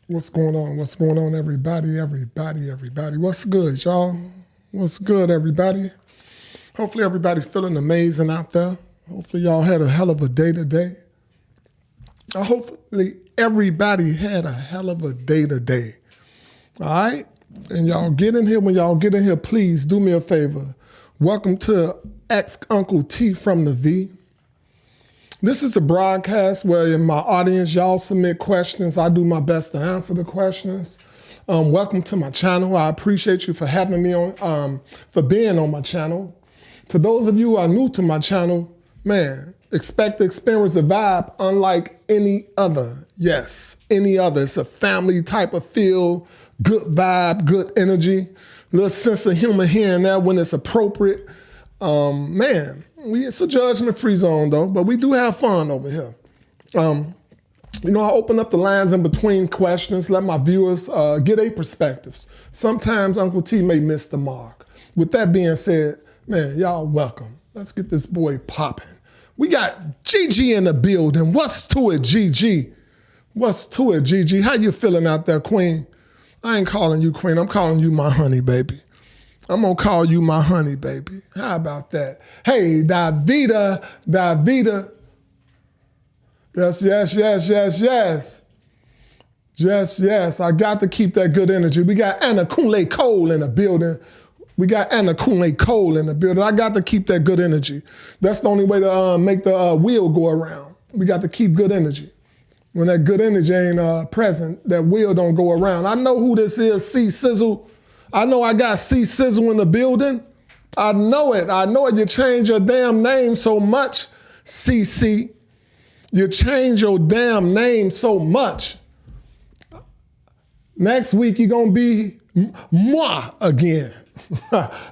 What's going on? What's going on, everybody? What's good, y'all? What's good, everybody? Hopefully everybody's feeling amazing out there. Hopefully y'all had a hell of a day today. Hopefully everybody had a hell of a day today. All right? And y'all get in here. When y'all get in here, please do me a favor. Welcome to askuncleteefromthev. This is a broadcast where in my audience, y'all submit questions. I do my best to answer the questions. Welcome to my channel. I appreciate you for having me on, for being on my channel. To those of you who are new to my channel, man, expect to experience a vibe unlike any other. Yes, any other. It's a family type of feel, good vibe, good energy, little sense of humor here and there when it's appropriate. Man, it's a judgment-free zone though, but we do have fun over here. You know, I open up the lines in between questions, let my viewers get their perspectives. Sometimes Uncle T may miss the mark. With that being said, man, y'all welcome. Let's get this boy popping. We got Gigi in the building. What's to it, Gigi? What's to it, Gigi? How you feeling out there, Queen? I ain't calling you Queen, I'm calling you my honey, baby. I'm gonna call you my honey, baby. How about that? Hey, Davida. Yes. Yes, I got to keep that good energy. We got Anna Kunle Cole in the building. I got to keep that good energy. That's the only way to make the wheel go around. We got to keep good energy. When that good energy ain't present, that wheel don't go around. I know who this is, C Sizzle. I know I got C Sizzle in the building. I know it. You change your damn name so much, CC. You change your damn name so much. Next week, you're going to be moi again.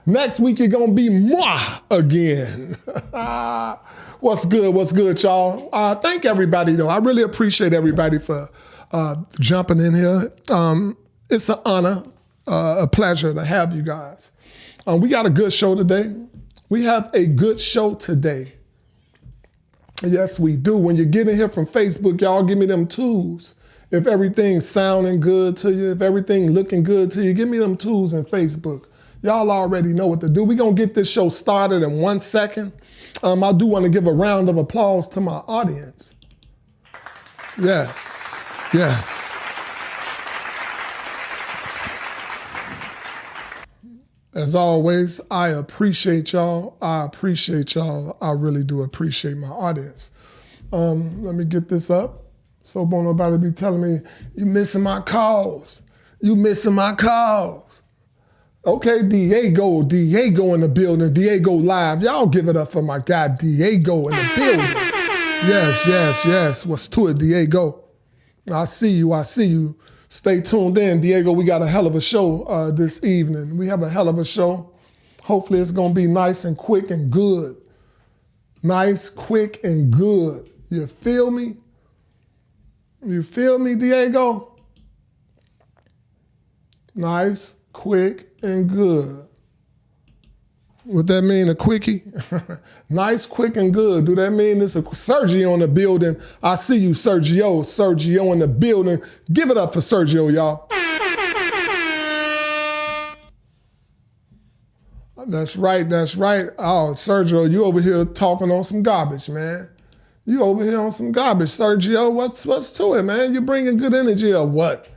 Next week, you're going to be moi again. What's good, y'all? Thank everybody, though. I really appreciate everybody for jumping in here. It's an honor. A pleasure to have you guys. We got a good show today. Yes, we do. When you get in here from Facebook, y'all give me them tools. If everything's sounding good to you, if everything looking good to you, give me them tools in Facebook. Y'all already know what to do. We're going to get this show started in 1 second. I do want to give a round of applause to my audience. Yes. As always, I appreciate y'all. I really do appreciate my audience. Let me get this up. So won't nobody be telling me, you missing my calls. Okay, Diego in the building. Diego live. Y'all give it up for my guy Diego in the building. Yes. What's to it, Diego? I see you. Stay tuned in, Diego. We got a hell of a show this evening. We have a hell of a show. Hopefully it's going to be nice and quick and good. Nice, quick, and good. You feel me? Diego? Nice, quick, and good. What that mean, a quickie? Nice, quick, and good. Do that mean it's a Sergio in the building? I see you, Sergio. Sergio in the building. Give it up for Sergio, y'all. That's right. Oh, Sergio, you over here talking on some garbage, man. You over here on some garbage, Sergio. What's to it, man? You bringing good energy or what?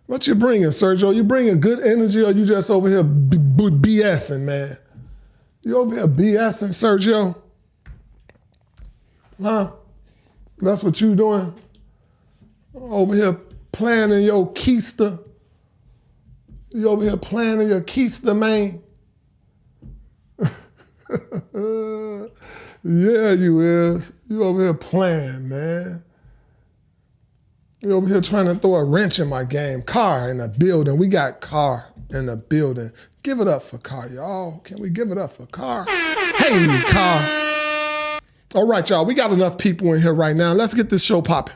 What you bringing, Sergio? You bringing good energy or you just over here BSing, man? You over here BSing, Sergio? Huh? That's what you doing? Over here planning your keister? You over here planning your keister, man? Yeah, you is. You over here playing, man. You over here trying to throw a wrench in my game. Car in the building. We got Car in the building. Give it up for Car, y'all. Can we give it up for Car? Hey, Car. All right, y'all. We got enough people in here right now. Let's get this show popping.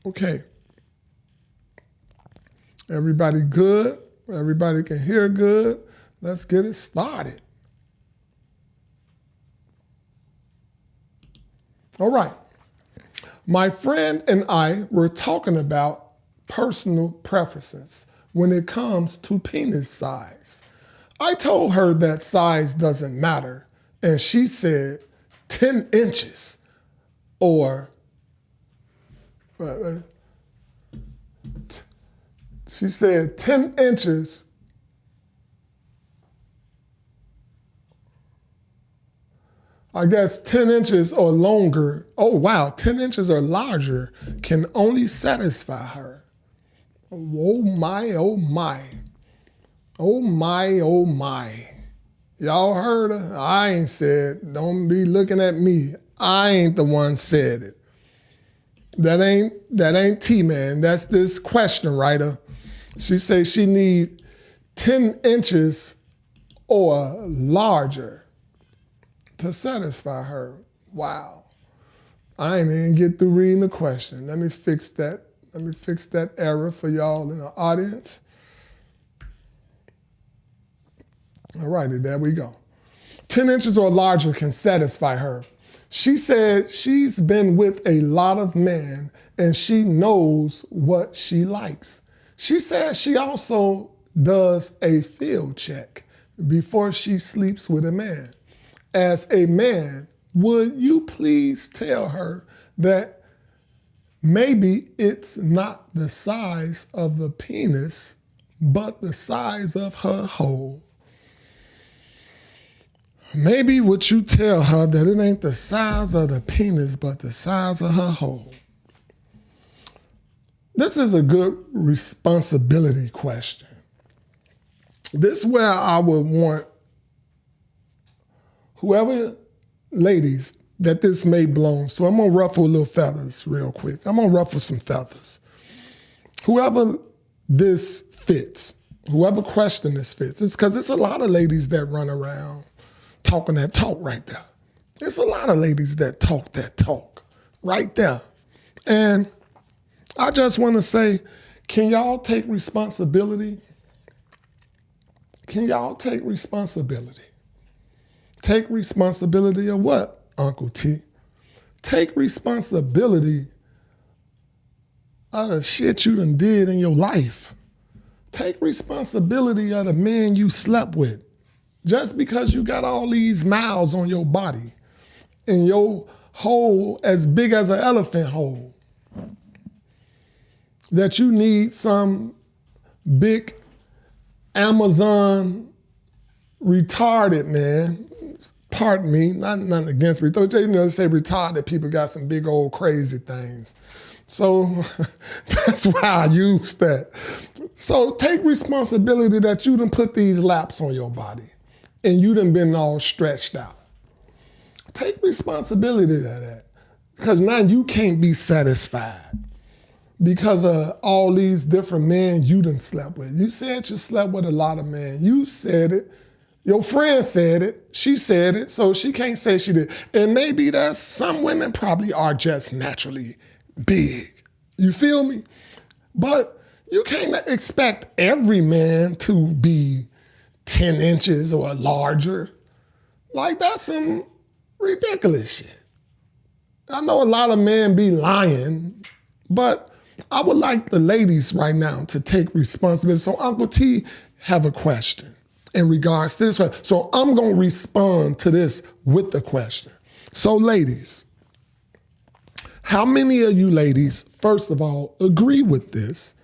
Okay. Everybody good? Everybody can hear good? Let's get it started. All right. My friend and I were talking about personal preferences when it comes to penis size. I told her that size doesn't matter, and she said 10 inches or she said 10 inches I guess 10 inches or longer, oh wow, 10 inches or larger can only satisfy her. Oh my, oh my. Oh my, oh my. Y'all heard her? I ain't said, don't be looking at me. I ain't the one said it. That ain't Tman, that's this question writer. She says she need 10 inches or larger to satisfy her. Wow. I ain't even get through reading the question. Let me fix that. Let me fix that error for y'all in the audience. All righty, there we go. 10 inches or larger can satisfy her. She said she's been with a lot of men and she knows what she likes. She said she also does a field check before she sleeps with a man. As a man, would you please tell her that maybe it's not the size of the penis, but the size of her hole? Maybe would you tell her that it ain't the size of the penis, but the size of her hole? This is a good responsibility question. This is where I would want whoever, ladies, that this may belongs to, I'm gonna ruffle little feathers real quick. I'm gonna ruffle some feathers. Whoever this fits, whoever question this fits, it's because it's a lot of ladies that run around talking that talk right there. There's a lot of ladies that talk right there. And I just want to say, can y'all take responsibility? Can y'all take responsibility? Take responsibility of what, Uncle T? Take responsibility of the shit you done did in your life. Take responsibility of the men you slept with. Just because you got all these miles on your body and your hole as big as an elephant hole, that you need some big Amazon retarded man, pardon me, nothing against retarded, you know, they say retarded people got some big old crazy things. So that's why I use that. So take responsibility that you done put these laps on your body and you done been all stretched out. Take responsibility of that, because now you can't be satisfied because of all these different men you done slept with. You said you slept with a lot of men. You said it. Your friend said it. She said it. So she can't say she did. And maybe there's some women probably are just naturally big. You feel me? But you can't expect every man to be 10 inches or larger. Like, that's some ridiculous shit. I know a lot of men be lying, but I would like the ladies right now to take responsibility. So Uncle T have a question in regards to this one. So I'm gonna respond to this with the question. So ladies, how many of you ladies, first of all, agree with this?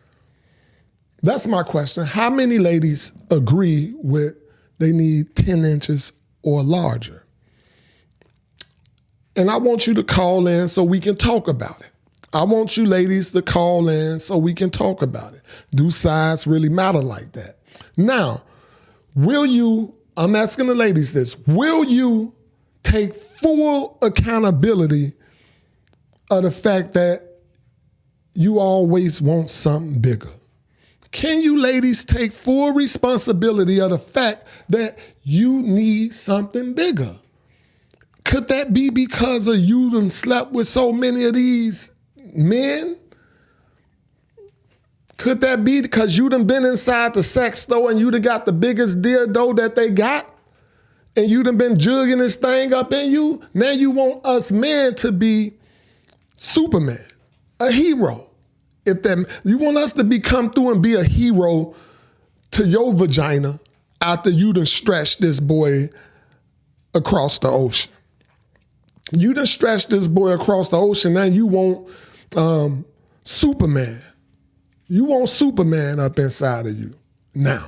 That's my question. How many ladies agree with they need 10 inches or larger? And I want you to call in so we can talk about it. I want you ladies to call in so we can talk about it. Do size really matter like that? Now, will you, I'm asking the ladies this, will you take full accountability of the fact that you always want something bigger? Can you ladies take full responsibility of the fact that you need something bigger? Could that be because of you done slept with so many of these men? Could that be because you done been inside the sex store and you done got the biggest dildo that they got? And you done been jugging this thing up in you? Now you want us men to be Superman, a hero. If you want us to come through and be a hero to your vagina after you done stretched this boy across the ocean. You done stretched this boy across the ocean, now you want Superman. You want Superman up inside of you. Now,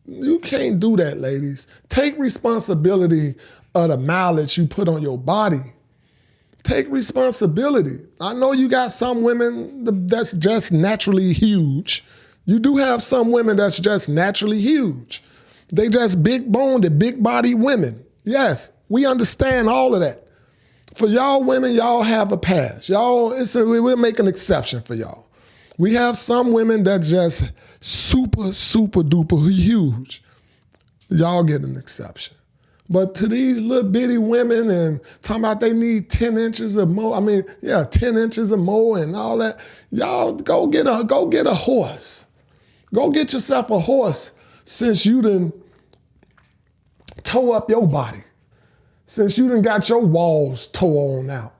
you can't do that, ladies. Take responsibility of the mileage you put on your body. Take responsibility. I know you got some women that's just naturally huge. You do have some women that's just naturally huge. They just big boned, big body women. Yes, we understand all of that. For y'all women, y'all have a pass. We'll make an exception for y'all. We have some women that just super, super duper huge. Y'all get an exception. But to these little bitty women and talking about they need 10 inches or more, 10 inches or more and all that, y'all go get a horse. Go get yourself a horse since you done toe up your body, since you done got your walls toe on out.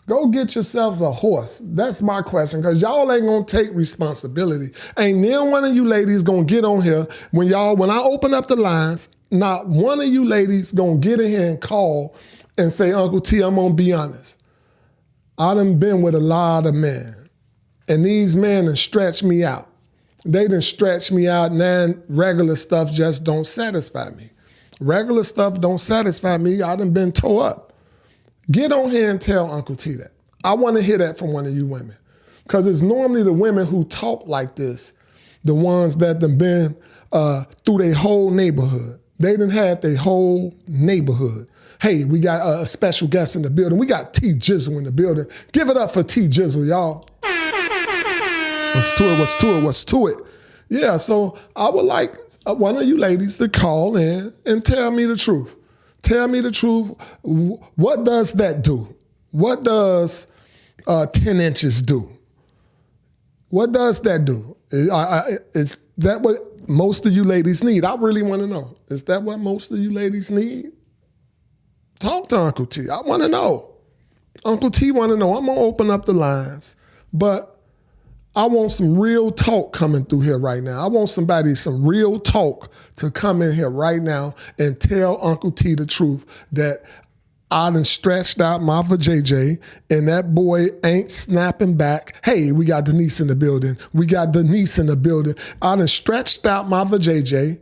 Go get yourselves a horse. That's my question, because y'all ain't gonna take responsibility. Ain't neither one of you ladies gonna get on here when I open up the lines, not one of you ladies gonna get in here and call and say, Uncle T, I'm gonna be honest. I done been with a lot of men, and these men done stretched me out. They done stretched me out, and regular stuff just don't satisfy me. Regular stuff don't satisfy me. I done been tore up. Get on here and tell Uncle T that. I want to hear that from one of you women, because it's normally the women who talk like this, the ones that done been through their whole neighborhood. They done had their whole neighborhood. Hey, we got a special guest in the building. We got T Jizzle in the building. Give it up for T Jizzle, y'all. What's to it? Yeah, so I would like one of you ladies to call in and tell me the truth. Tell me the truth. What does that do? What does 10 inches do? What does that do? Is that what most of you ladies need? I really want to know. Is that what most of you ladies need? Talk to Uncle T. I want to know. Uncle T want to know. I'm going to open up the lines, but I want some real talk coming through here right now. I want some real talk to come in here right now and tell Uncle T the truth that I done stretched out my vajayjay and that boy ain't snapping back. Hey, we got Denise in the building. I done stretched out my vajayjay.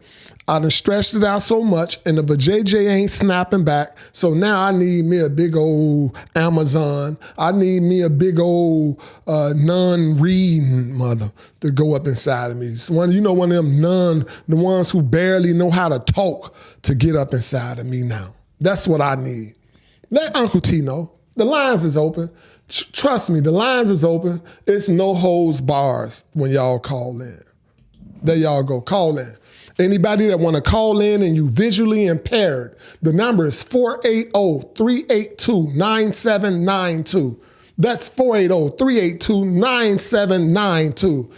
I done stretched it out so much and the vajayjay ain't snapping back. So now I need me a big old Amazon. I need me a big old non-reading mother to go up inside of me. One of them the ones who barely know how to talk to get up inside of me now. That's what I need. Let Uncle T know. The lines is open. Trust me, the lines is open. It's no holds bars when y'all call in. There y'all go, call in. Anybody that want to call in and you visually impaired, the number is 480-382-9792. That's 480-382-9792.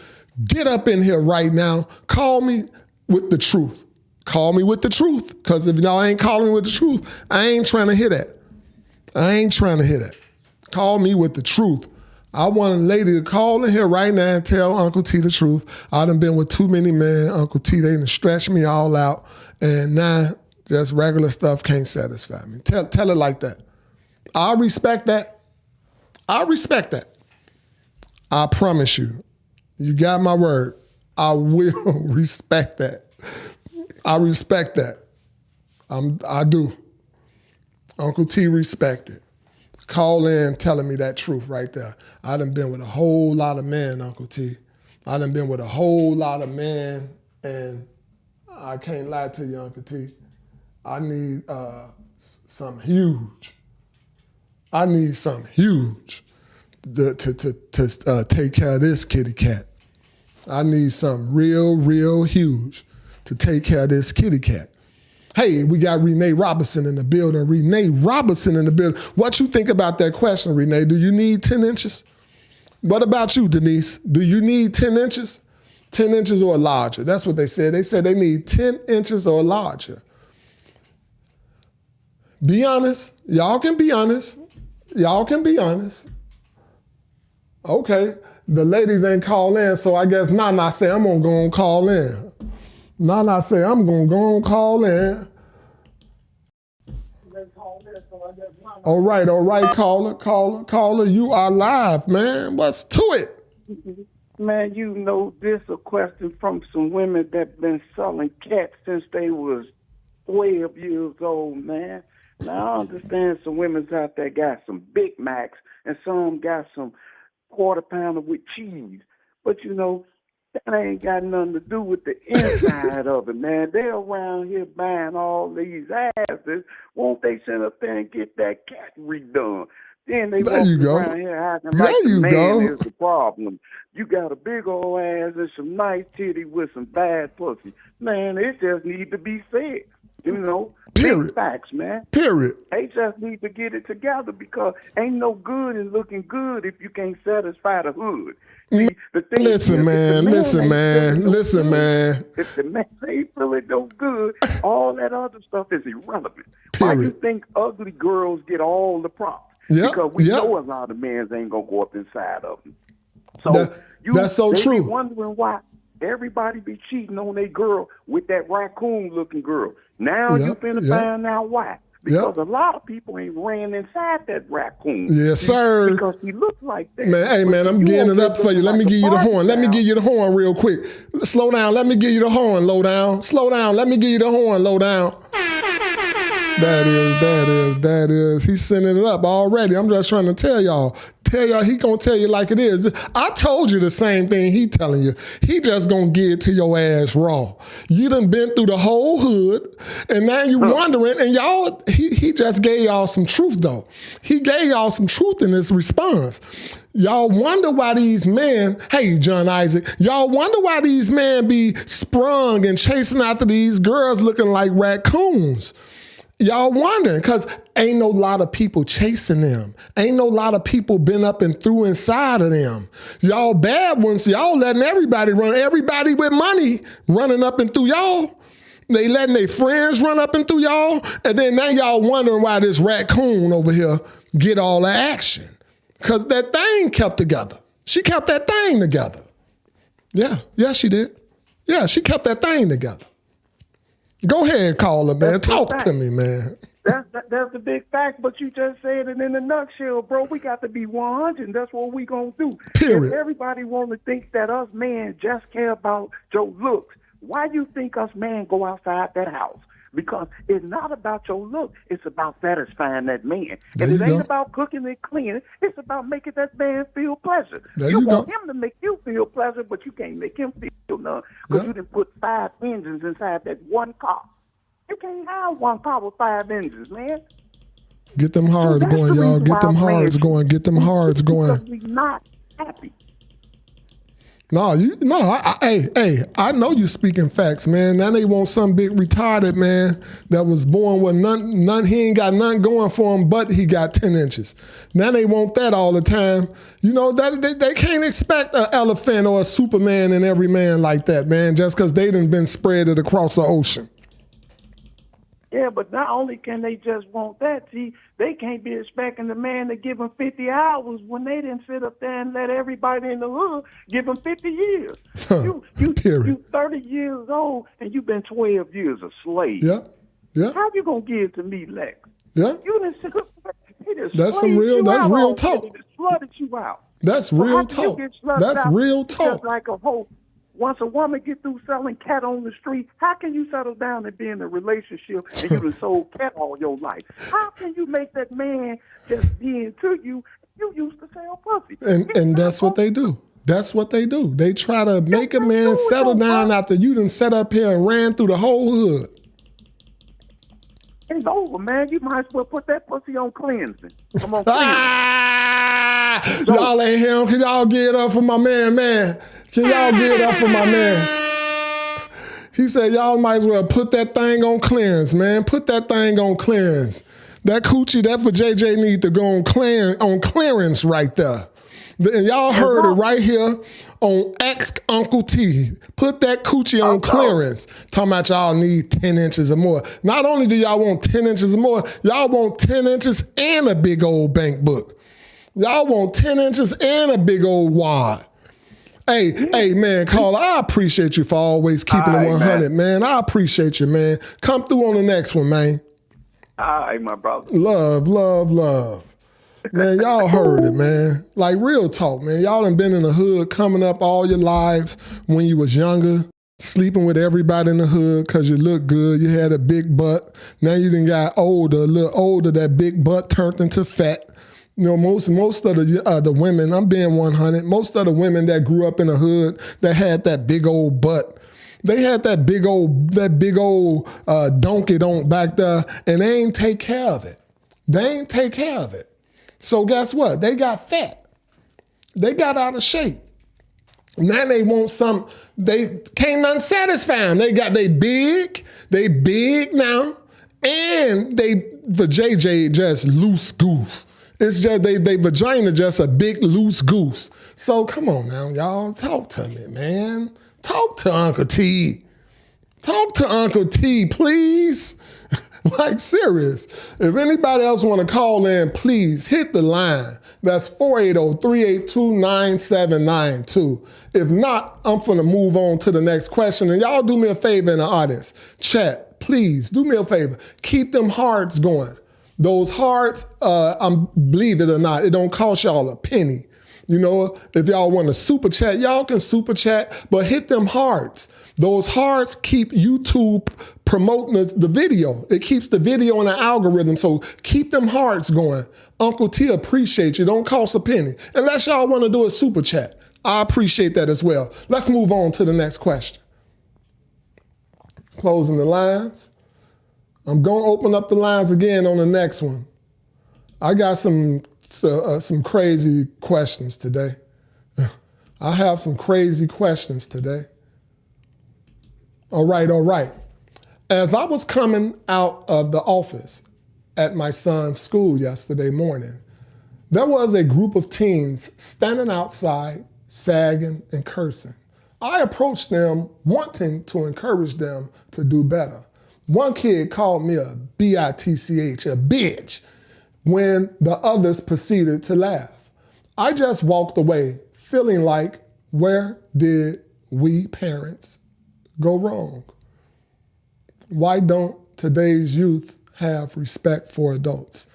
Get up in here right now. Call me with the truth. Call me with the truth, because if y'all ain't calling me with the truth, I ain't trying to hear that. Call me with the truth. I want a lady to call in here right now and tell Uncle T the truth. I done been with too many men. Uncle T, they done stretched me all out, and now just regular stuff can't satisfy me. Tell it like that. I respect that. I promise you. You got my word. I will respect that. I respect that. I do. Uncle T respect it. Call in telling me that truth right there. I done been with a whole lot of men, Uncle T. I done been with a whole lot of men, and I can't lie to you, Uncle T. I need something huge. I need something huge to take care of this kitty cat. I need something real, real huge to take care of this kitty cat. Hey, we got Renee Robinson in the building. What you think about that question, Renee? Do you need 10 inches? What about you, Denise? Do you need 10 inches? 10 inches or larger. That's what they said. They said they need 10 inches or larger. Be honest. Y'all can be honest. Okay. The ladies ain't call in, so I guess Nana say I'm gonna go and call in. Nana say I'm gonna go and call in. All right, caller, you are live, man. What's to it? Man, you know, this a question from some women that been selling cats since they was 12 years old, man. Now, I understand some women's out there got some Big Macs and some got some quarter pounder with cheese. But, you know, that ain't got nothing to do with the inside of it, man. They're around here buying all these asses. Won't they send up there and get that cat redone? Then they walk around here acting like the man is the problem. You got a big old ass and some nice titty with some bad pussy. Man, it just need to be said. You know, big facts, man. Period. They just need to get it together because ain't no good in looking good if you can't satisfy the hood. See, the thing listen, man. If the man ain't feeling no good, all that other stuff is irrelevant. Period. Why you think ugly girls get all the props? Yep. Because we know a lot of men ain't gonna go up inside of them. So that's so true. Be wondering why everybody be cheating on their girl with that raccoon-looking girl. Now you finna find out why. Because a lot of people ain't ran inside that raccoon. Yes, sir. Because he looked like that. Man, hey, man, I'm getting it up for you. Let me give you the horn. Let me give you the horn real quick. Slow down. Let me give you the horn, low down. Slow down. Let me give you the horn, low down. That is. He's sending it up already. I'm just trying to tell y'all. He gonna tell you like it is. I told you the same thing he telling you. He just gonna get it to your ass raw. You done been through the whole hood, and now you wondering, and y'all, he just gave y'all some truth though. He gave y'all some truth in this response. Y'all wonder why these men, hey, John Isaac, y'all wonder why these men be sprung and chasing after these girls looking like raccoons. Y'all wondering, because ain't no lot of people chasing them. Ain't no lot of people been up and through inside of them. Y'all bad ones, y'all letting everybody run. Everybody with money running up and through y'all. They letting their friends run up and through y'all. And then now y'all wondering why this raccoon over here get all the action. Because that thing kept together. She kept that thing together. Yeah, she did. Yeah, she kept that thing together. Go ahead, caller, man. Talk to me, man. That's the big fact, but you just said it in a nutshell, bro. We got to be 100, and that's what we going to do. Period. If everybody want to think that us men just care about your looks, why you think us men go outside that house? Because it's not about your look. It's about satisfying that man. And it ain't about cooking and cleaning. It's about making that man feel pleasure. You want him to make you feel pleasure, but you can't make him feel none. Because you done put 5 engines inside that one car. You can't have one car with 5 engines, man. Get them hards going, y'all. Get them hards going. Get them hards going. Because we not happy. I know you speaking facts, man. Now they want some big retarded man that was born with none. He ain't got nothing going for him, but he got 10 inches. Now they want that all the time. You know, that they can't expect an elephant or a Superman in every man like that, man, just because they done been spread it across the ocean. Yeah, but not only can they just want that, see, they can't be expecting the man to give them 50 hours when they didn't sit up there and let everybody in the hood give them 50 years. You 30 years old and you've been 12 years a slave. Yeah. How you gonna give to me, Lex? Yeah. You didn't sit up there. That's real talk. Flooded you out. That's real talk. That's real talk. Just like a whole. Once a woman get through selling cat on the street, how can you settle down and be in a relationship and you done sold cat all your life? How can you make that man just be into you? You used to sell pussy. And that's what they do. That's what they do. They try to make a man settle down after you done set up here and ran through the whole hood. It's over, man. You might as well put that pussy on cleansing. Come on, cleansing. Y'all ain't him. Can y'all get it up for my man? Can y'all get it up for my man? He said, y'all might as well put that thing on clearance, man. Put that thing on clearance. That coochie, that for JJ need to go on clearance right there. And y'all heard it right here on Ask Uncle T. Put that coochie on clearance. Talking about y'all need 10 inches or more. Not only do y'all want 10 inches or more, y'all want 10 inches and a big old bank book. Y'all want 10 inches and a big old wad. Hey, man, caller, I appreciate you for always keeping it 100, man. I appreciate you, man. Come through on the next one, man. All right, my brother. Love, love, love. Man, y'all heard it, man. Like, real talk, man. Y'all done been in the hood coming up all your lives when you was younger, sleeping with everybody in the hood because you looked good. You had a big butt. Now you done got older, a little older. That big butt turned into fat. You know, most of the women, I'm being 100, most of the women that grew up in the hood that had that big old butt, they had that big old donkey donk back there, and they ain't take care of it. They ain't take care of it. So guess what? They got fat. They got out of shape. Now they want they can't nothing satisfy them. They big now, and for JJ, just loose goose. It's just they vagina just a big loose goose. So come on now, y'all, talk to me, man. Talk to Uncle T. Talk to Uncle T, please. Like, serious. If anybody else want to call in, please hit the line. That's 480-382-9792. If not, I'm finna move on to the next question. And y'all do me a favor in the audience. Chat, please, do me a favor. Keep them hearts going. Those hearts, believe it or not, it don't cost y'all a penny. You know, if y'all want to super chat, y'all can super chat, but hit them hearts. Those hearts keep YouTube promoting the video. It keeps the video in the algorithm, so keep them hearts going. Uncle T appreciate you. Don't cost a penny. Unless y'all want to do a super chat. I appreciate that as well. Let's move on to the next question. Closing the lines. I'm going to open up the lines again on the next one. I got some crazy questions today. I have some crazy questions today. All right. As I was coming out of the office at my son's school yesterday morning, there was a group of teens standing outside, sagging and cursing. I approached them wanting to encourage them to do better. One kid called me a bitch, a bitch, when the others proceeded to laugh. I just walked away feeling like, where did we parents go wrong? Why don't today's youth have respect for adults?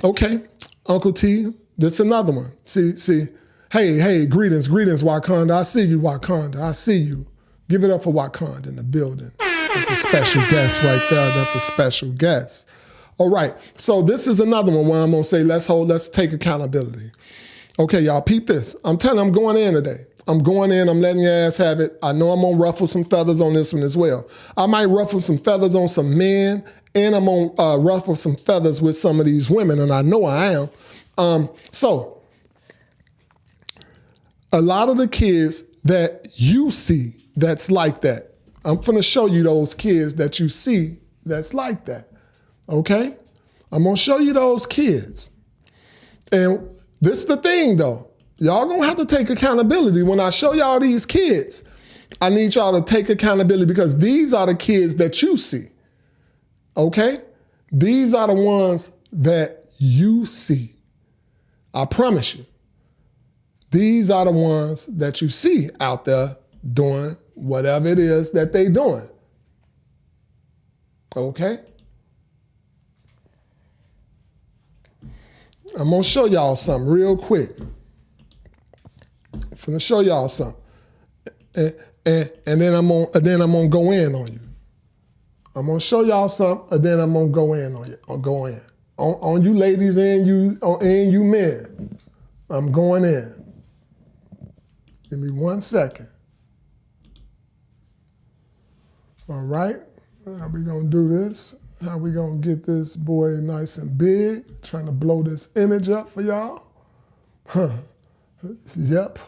Okay, Uncle T, this is another one. See, hey, greetings, Wakanda. I see you, Wakanda. I see you. Give it up for Wakanda in the building. That's a special guest right there. That's a special guest. All right, so this is another one where I'm gonna say, let's take accountability. Okay, y'all, peep this. I'm going in today. I'm going in, I'm letting your ass have it. I know I'm gonna ruffle some feathers on this one as well. I might ruffle some feathers on some men, and I'm gonna ruffle some feathers with some of these women, and I know I am. So, a lot of the kids that you see that's like that, I'm finna show you those kids that you see that's like that, okay? I'm gonna show you those kids. And this is the thing though, y'all gonna have to take accountability. When I show y'all these kids, I need y'all to take accountability because these are the kids that you see, okay? These are the ones that you see. I promise you. These are the ones that you see out there doing whatever it is that they doing. Okay? I'm gonna show y'all something real quick. I'm gonna show y'all something. And then I'm gonna go in on you. I'm gonna show y'all something, and then I'm gonna go in on you. I'll go in. On you ladies and you men. I'm going in. Give me 1 second. All right, how we gonna do this? How we gonna get this boy nice and big? Trying to blow this image up for y'all. Yep.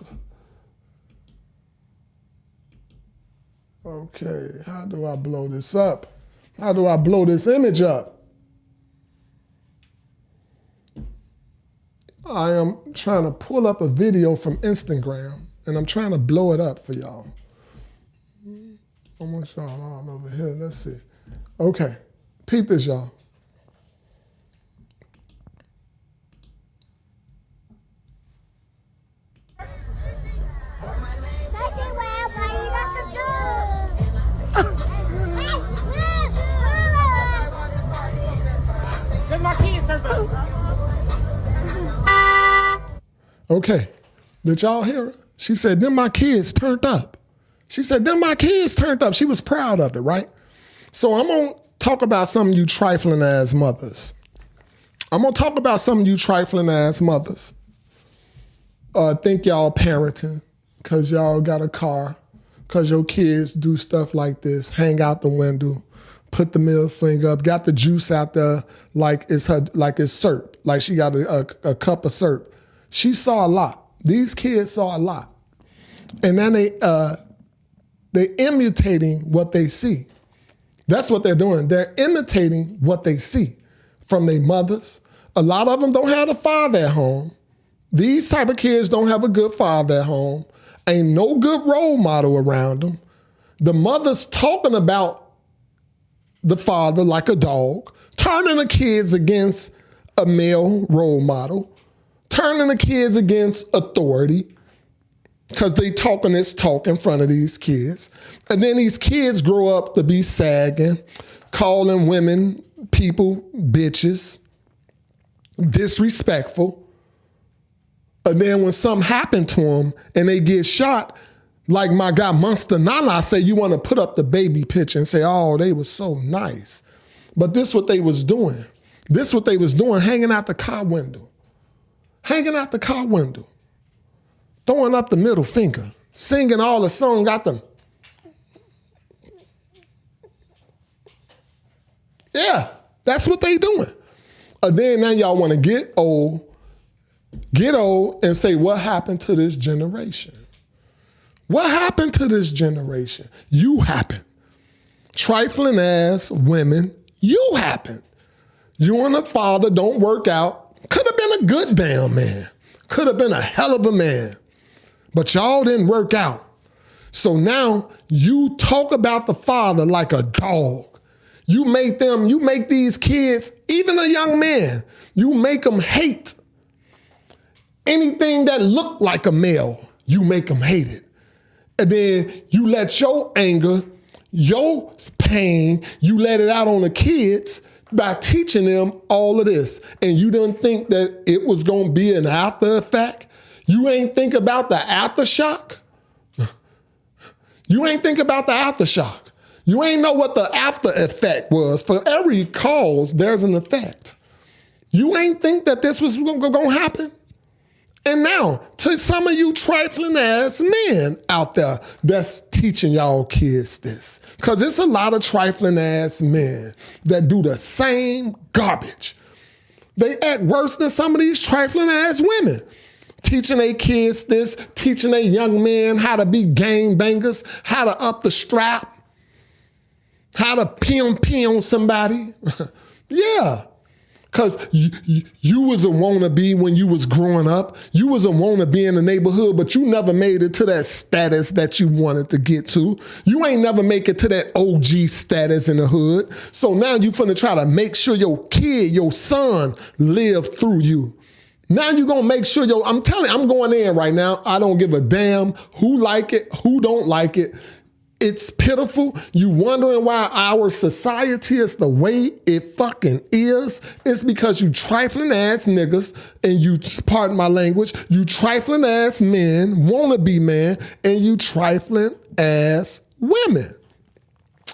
Okay, how do I blow this up? How do I blow this image up? I am trying to pull up a video from Instagram, and I'm trying to blow it up for y'all. I want y'all all over here. Let's see. Okay, peep this, y'all. Okay, did y'all hear her? She said, then my kids turned up. She said, then my kids turned up. She was proud of it, right? So I'm going to talk about some of you trifling ass mothers. I'm going to talk about some of you trifling ass mothers. Think y'all parenting because y'all got a car, because your kids do stuff like this, hang out the window, put the middle finger up, got the juice out there like it's syrup, like she got a cup of syrup. She saw a lot. These kids saw a lot. And then they're imitating what they see. That's what they're doing. They're imitating what they see from their mothers. A lot of them don't have a father at home. These type of kids don't have a good father at home. Ain't no good role model around them. The mother's talking about the father like a dog, turning the kids against a male role model, turning the kids against authority because they talking this talk in front of these kids. And then these kids grow up to be sagging, calling women, people, bitches, disrespectful. And then when something happened to them and they get shot, like my guy Monster Nana say, you want to put up the baby picture and say, oh, they were so nice. But this what they was doing. This what they was doing, hanging out the car window. Hanging out the car window. Throwing up the middle finger. Singing all the song, got them. Yeah, that's what they doing. Then now y'all want to get old and say, what happened to this generation? What happened to this generation? You happened. Trifling ass women, you happened. You and the father don't work out. Could have been a good damn man. Could have been a hell of a man. But y'all didn't work out. So now you talk about the father like a dog. You make these kids, even a young man, you make them hate anything that looked like a male. You make them hate it. And then you let your anger, your pain, you let it out on the kids by teaching them all of this. And you didn't think that it was going to be an after effect. You ain't think about the aftershock. You ain't think about the aftershock. You ain't know what the after effect was. For every cause, there's an effect. You ain't think that this was going to happen. And now, to some of you trifling ass men out there that's teaching y'all kids this. Because it's a lot of trifling ass men that do the same garbage. They act worse than some of these trifling ass women. Teaching their kids this, teaching their young men how to be gang bangers, how to up the strap, how to pee on somebody. Yeah. Because you was a wannabe when you was growing up. You was a wannabe in the neighborhood, but you never made it to that status that you wanted to get to. You ain't never make it to that OG status in the hood. So now you finna try to make sure your kid, your son, live through you. Now you gonna make sure I'm telling you, I'm going in right now. I don't give a damn who like it, who don't like it. It's pitiful. You wondering why our society is the way it fucking is? It's because you trifling ass niggas and you, pardon my language, you trifling ass men, wannabe men, and you trifling ass women.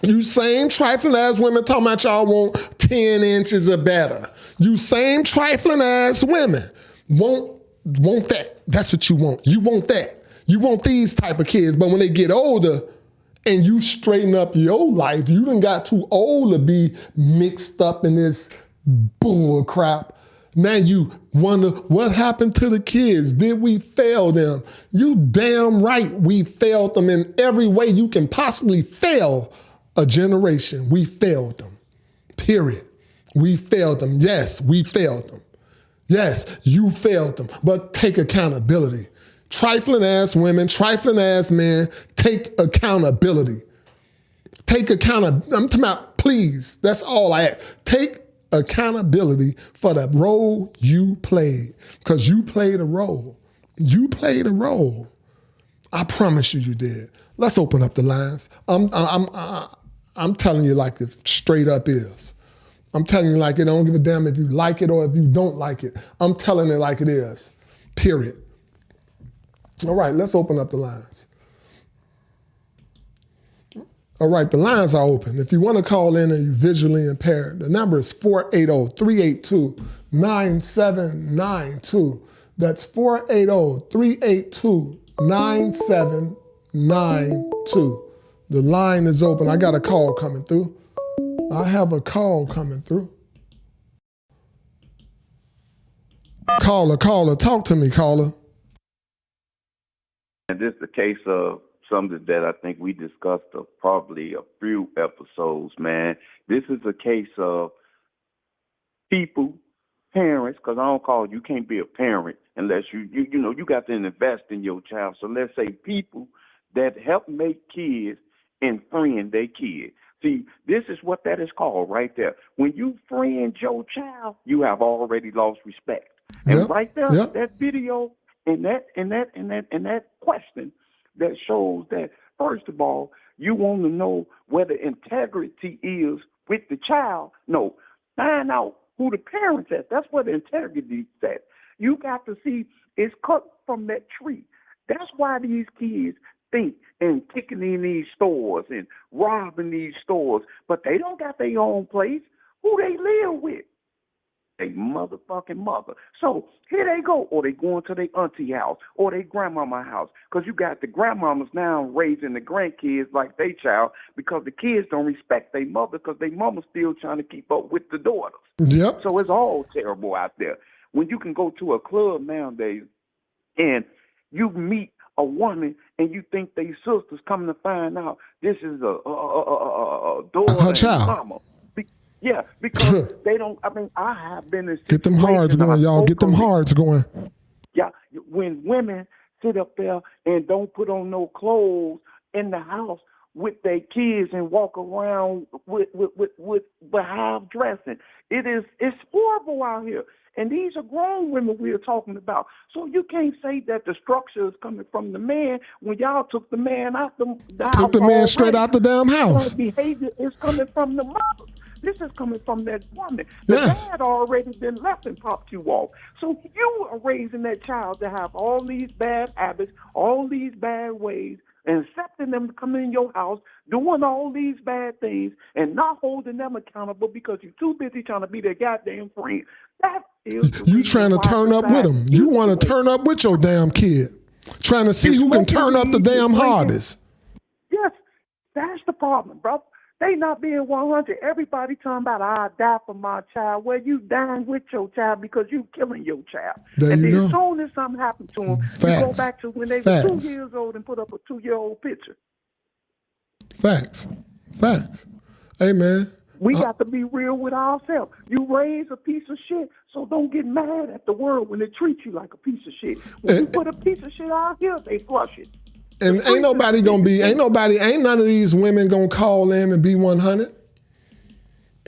You same trifling ass women talking about y'all want 10 inches or better. You same trifling ass women want that. That's what you want. You want that. You want these type of kids. But when they get older, and you straighten up your life, you done got too old to be mixed up in this bull crap. Now you wonder what happened to the kids. Did we fail them? You damn right we failed them in every way you can possibly fail a generation. We failed them, period. We failed them. Yes, we failed them. Yes, you failed them, but take accountability. Trifling ass women, trifling ass men, take accountability. Take accountability. I'm talking about, please, that's all I ask. Take accountability for the role you played, because you played a role. You played a role. I promise you did. Let's open up the lines. I'm telling you like it straight up is. I'm telling you like it. I don't give a damn if you like it or if you don't like it. I'm telling it like it is, period. All right, let's open up the lines. All right, the lines are open. If you want to call in and you're visually impaired, the number is 480-382-9792. That's 480-382-9792. The line is open. I got a call coming through. I have a call coming through. Caller, talk to me, caller. And this is a case of something that I think we discussed probably a few episodes, man. This is a case of people, parents, because I don't call you can't be a parent unless you got to invest in your child. So let's say people that help make kids and friend their kids. See, this is what that is called right there. When you friend your child, you have already lost respect. And right there, that video and that question that shows that, first of all, you want to know where the integrity is with the child. No, find out who the parents at. That's where the integrity is at. You got to see it's cut from that tree. That's why these kids think and kicking in these stores and robbing these stores, but they don't got their own place. Who they live with? They motherfucking mother. So here they go, or they going to their auntie house or their grandmama house, because you got the grandmamas now raising the grandkids like they child, because the kids don't respect their mother because their mama's still trying to keep up with the daughters. Yep. So it's all terrible out there. When you can go to a club nowadays and you meet a woman and you think they sisters, coming to find out this is a daughter her child. And mama. Yeah, because they don't. I mean, I have been in situations. Get them hards going, y'all. Get them hards going. Yeah, when women sit up there and don't put on no clothes in the house with their kids and walk around with half dressing, it's horrible out here. And these are grown women we are talking about. So you can't say that the structure is coming from the man when y'all took the man out the house. Took the man straight out the damn house. The behavior is coming from the mother. This is coming from that woman. Yes. The dad already been left and popped you off. So you are raising that child to have all these bad habits, all these bad ways, and accepting them to come in your house, doing all these bad things, and not holding them accountable because you're too busy trying to be their goddamn friend. That is the you trying to turn up with them. You want to turn up with your damn kid. Trying to see who can turn up the damn hardest. Yes, that's the problem, bro. They not being 100. Everybody talking about, I die for my child. Well, you dying with your child because you killing your child. There and you then go. as soon as something happened to them, you go back to when they were 2 years old and put up a 2-year-old picture. Facts. Hey, man. We got to be real with ourselves. You raise a piece of shit, so don't get mad at the world when it treats you like a piece of shit. When you put a piece of shit out here, they flush it. And ain't none of these women gonna call in and be 100.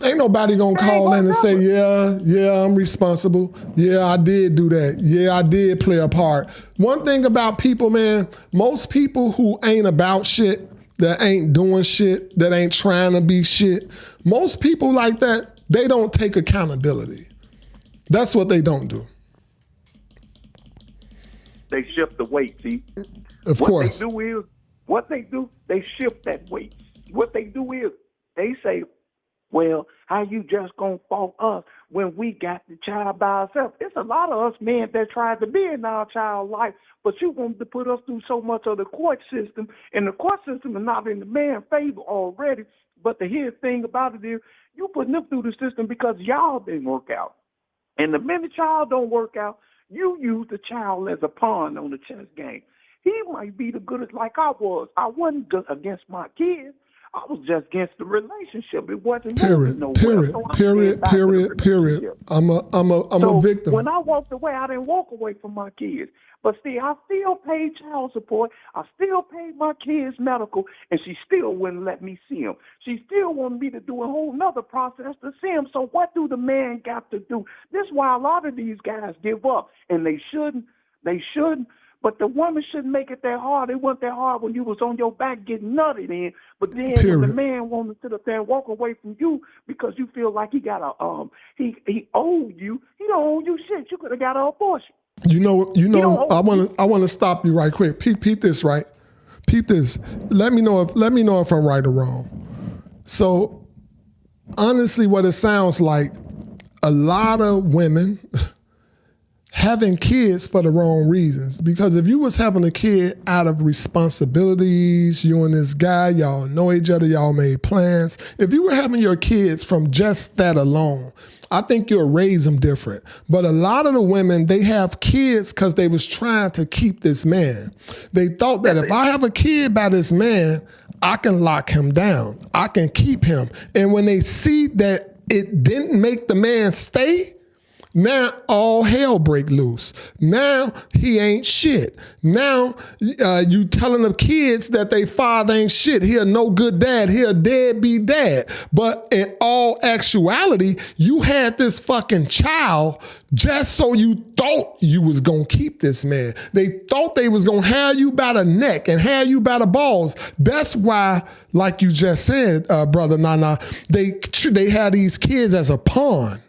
Ain't nobody gonna call in and say, yeah, I'm responsible. Yeah, I did do that. Yeah, I did play a part. One thing about people, man, most people who ain't about shit, that ain't doing shit, that ain't trying to be shit, most people like that, they don't take accountability. That's what they don't do. They shift the weight, see? Of course. What they do, they shift that weight. What they do is they say, well, how you just gonna fault us when we got the child by ourselves? It's a lot of us men that tried to be in our child life, but you want to put us through so much of the court system, and the court system is not in the man's favor already. But the here thing about it is, you putting them through the system because y'all didn't work out. And the minute y'all don't work out, you use the child as a pawn on the chess game. He might be the goodest like I was. I wasn't good against my kids. I was just against the relationship. It wasn't moving nowhere. Period. I'm a victim. When I walked away, I didn't walk away from my kids. But see, I still paid child support. I still paid my kids medical, and she still wouldn't let me see him. She still wanted me to do a whole nother process to see him. So what do the man got to do? This is why a lot of these guys give up, and they shouldn't. They shouldn't. But the woman shouldn't make it that hard. It wasn't that hard when you was on your back getting nutted in. But then when Period. the man wanted to sit up there and walk away from you because you feel like he got a he owed you. He don't owe you shit. You could have got an abortion. You know. I want to stop you right quick. Peep this, right? Peep this. Let me know if I'm right or wrong. So, honestly, what it sounds like, a lot of women having kids for the wrong reasons. Because if you was having a kid out of responsibilities, you and this guy, y'all know each other, y'all made plans. If you were having your kids from just that alone, I think you'll raise them different. But a lot of the women, they have kids because they was trying to keep this man. They thought that if I have a kid by this man, I can lock him down. I can keep him. And when they see that it didn't make the man stay, now all hell break loose. Now he ain't shit. Now you telling the kids that they father ain't shit. He a no good dad. He a deadbeat dad. But in all actuality, you had this fucking child just so you thought you was gonna keep this man. They thought they was gonna have you by the neck and have you by the balls. That's why, like you just said, Brother Nana, they had these kids as a pawn.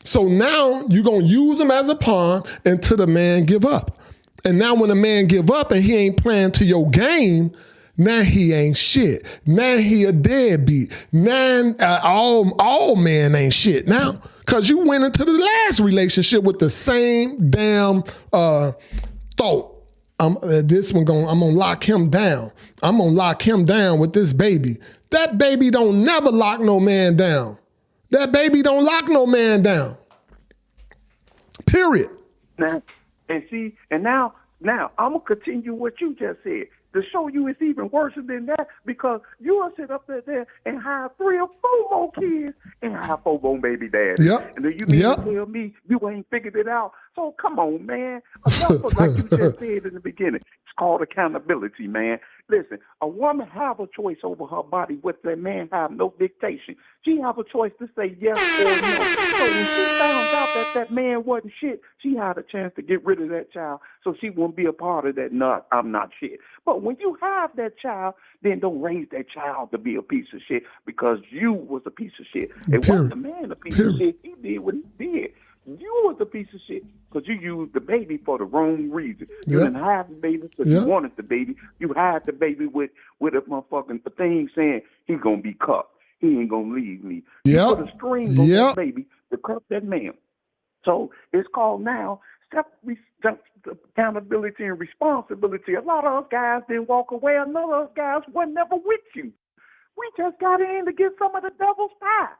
So now you're going to use him as a pawn until the man give up. And now when the man give up and he ain't playing to your game, now he ain't shit. Now he a deadbeat. Now all men ain't shit now because you went into the last relationship with the same damn thought. I'm going to lock him down. I'm going to lock him down with this baby. That baby don't never lock no man down. That baby don't lock no man down. Period. Now, now I'm gonna continue what you just said to show you it's even worse than that because you'll sit up there and have 3 or 4 more kids and have 4 more baby daddies. Yep. And then you mean to tell me you ain't figured it out? So come on, man. Like you just said in the beginning, it's called accountability, man. Listen, a woman have a choice over her body with that man have no dictation. She have a choice to say yes or no. So when she found out that man wasn't shit, she had a chance to get rid of that child so she won't be a part of that I'm not shit. But when you have that child, then don't raise that child to be a piece of shit because you was a piece of shit. It wasn't the man a piece of shit. He did what he did. You was a piece of shit because you used the baby for the wrong reason. You didn't have the baby because you wanted the baby. You had the baby with a motherfucking thing saying he's going to be cuffed. He ain't going to leave me. You put a string on that baby to cuff that man. So it's called now accountability and responsibility. A lot of us guys didn't walk away. A lot of us guys were never with you. We just got in to get some of the devil's pie.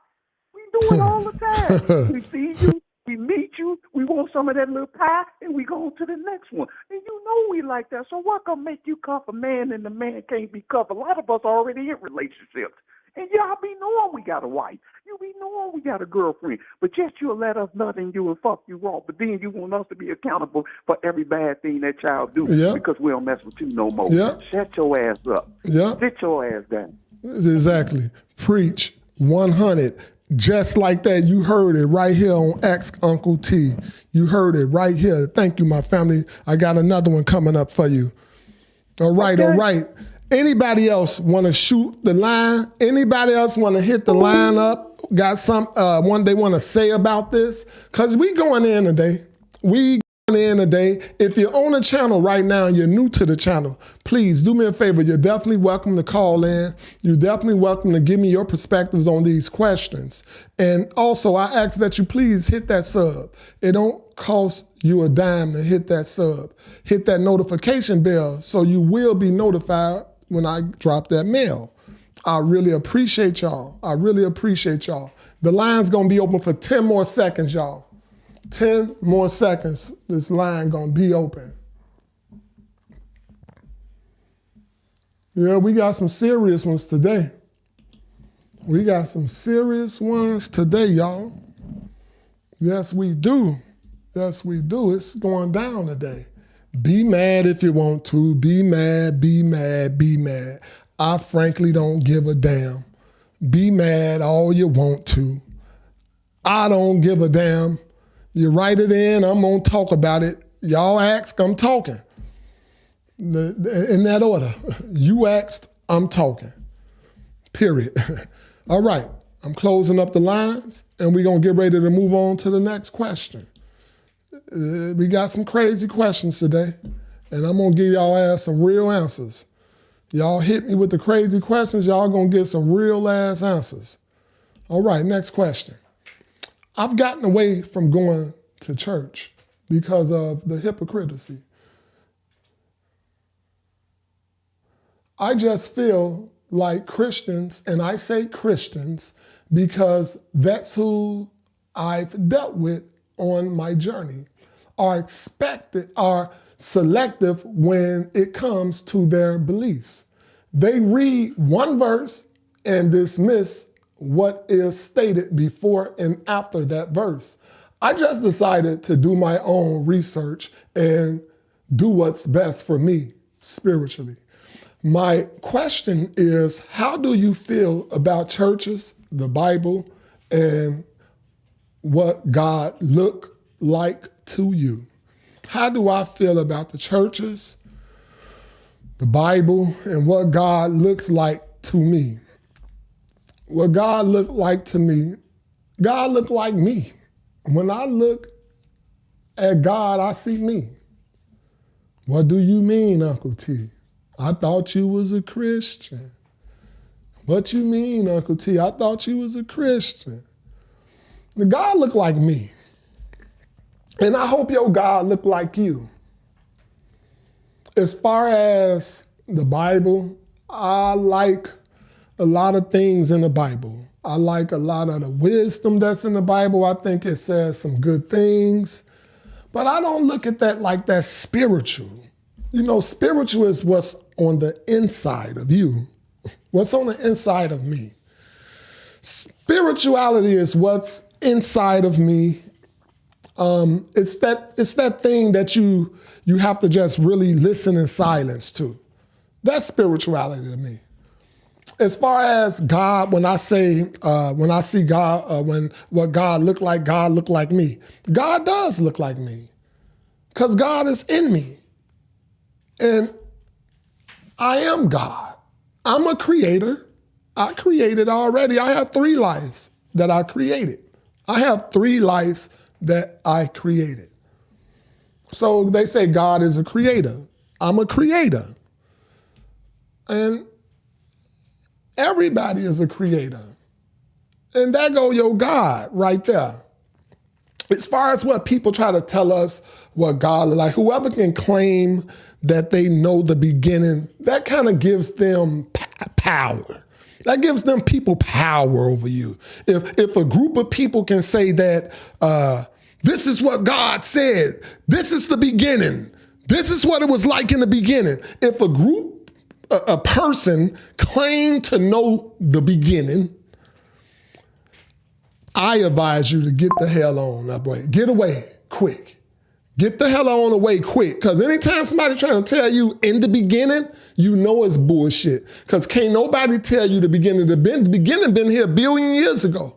We do it all the time. We see you. We meet you, we want some of that little pie, and we go on to the next one. And you know we like that. So what gonna make you cuff a man and the man can't be cuffed? A lot of us already in relationships. And y'all be knowing we got a wife. You be knowing we got a girlfriend. But yet you'll let us nut in you and fuck you raw. But then you want us to be accountable for every bad thing that child do because we don't mess with you no more. Shut your ass up. Sit your ass down. Exactly. Preach 100. Just like that, you heard it right here on Ask Uncle T. You heard it right here. Thank you, my family. I got another one coming up for you. All right. Anybody else want to shoot the line? Anybody else want to hit the line up? Got some one they want to say about this? Because we going in today. If you're on the channel right now and you're new to the channel, please do me a favor. You're definitely welcome to call in. You're definitely welcome to give me your perspectives on these questions. And also, I ask that you please hit that sub. It don't cost you a dime to hit that sub. Hit that notification bell so you will be notified when I drop that mail. I really appreciate y'all. The line's going to be open for 10 more seconds, y'all. 10 more seconds, this line gonna be open. Yeah, we got some serious ones today. Y'all. Yes, we do. It's going down today. Be mad if you want to. Be mad. I frankly don't give a damn. Be mad all you want to. I don't give a damn. You write it in, I'm going to talk about it. Y'all ask, I'm talking. In that order. You asked, I'm talking. Period. All right. I'm closing up the lines, and we're going to get ready to move on to the next question. We got some crazy questions today, and I'm going to give y'all ass some real answers. Y'all hit me with the crazy questions, y'all going to get some real ass answers. All right, next question. I've gotten away from going to church because of the hypocrisy. I just feel like Christians, and I say Christians because that's who I've dealt with on my journey, are selective when it comes to their beliefs. They read one verse and dismiss what is stated before and after that verse. I just decided to do my own research and do what's best for me spiritually. My question is, how do you feel about churches, the Bible, and what God look like to you? How do I feel about the churches, the Bible, and what God looks like to me? What God look like to me, God look like me. When I look at God, I see me. What do you mean, Uncle T? I thought you was a Christian. What you mean, Uncle T? I thought you was a Christian. The God look like me. And I hope your God look like you. As far as the Bible, I like a lot of things in the Bible. I like a lot of the wisdom that's in the Bible. I think it says some good things. But I don't look at that like that's spiritual. You know, spiritual is what's on the inside of you. What's on the inside of me. Spirituality is what's inside of me. It's that thing that you have to just really listen in silence to. That's spirituality to me. As far as God, when I see God, what God look like me. God does look like me, because God is in me. And I am God. I'm a creator. I created already. I have 3 lives that I created. I have 3 lives that I created. So they say God is a creator. I'm a creator. And everybody is a creator. And there go your God right there. As far as what people try to tell us what God is like, whoever can claim that they know the beginning, that kind of gives them power. That gives them people power over you. If a group of people can say that this is what God said, this is the beginning, this is what it was like in the beginning. If a person claimed to know the beginning, I advise you to get the hell on up, boy. Get away quick. Get the hell on away quick. Because anytime somebody trying to tell you in the beginning, you know it's bullshit. Because can't nobody tell you the beginning. The beginning been here 1 billion years ago.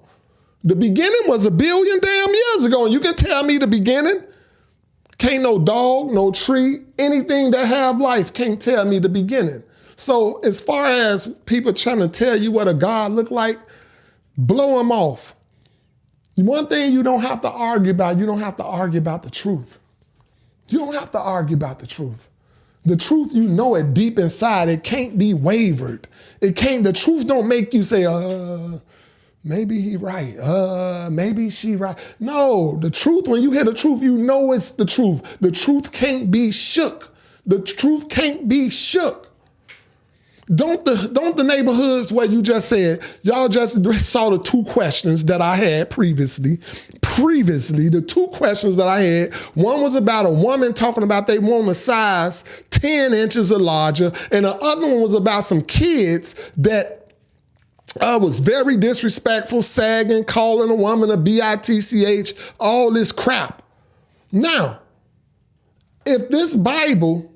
The beginning was 1 billion damn years ago. And you can tell me the beginning? Can't no dog, no tree, anything that have life can't tell me the beginning. So as far as people trying to tell you what a God look like, blow them off. One thing you don't have to argue about, you don't have to argue about the truth. You don't have to argue about the truth. The truth, you know it deep inside. It can't be wavered. The truth don't make you say, maybe he right. Maybe she right. No, the truth, when you hear the truth, you know it's the truth. The truth can't be shook. The truth can't be shook. Don't the neighborhoods where you just said, y'all just saw the 2 questions that I had previously, the 2 questions that I had, one was about a woman talking about they want a size 10 inches or larger, and the other one was about some kids that was very disrespectful, sagging, calling a woman a bitch, all this crap. Now, if this Bible,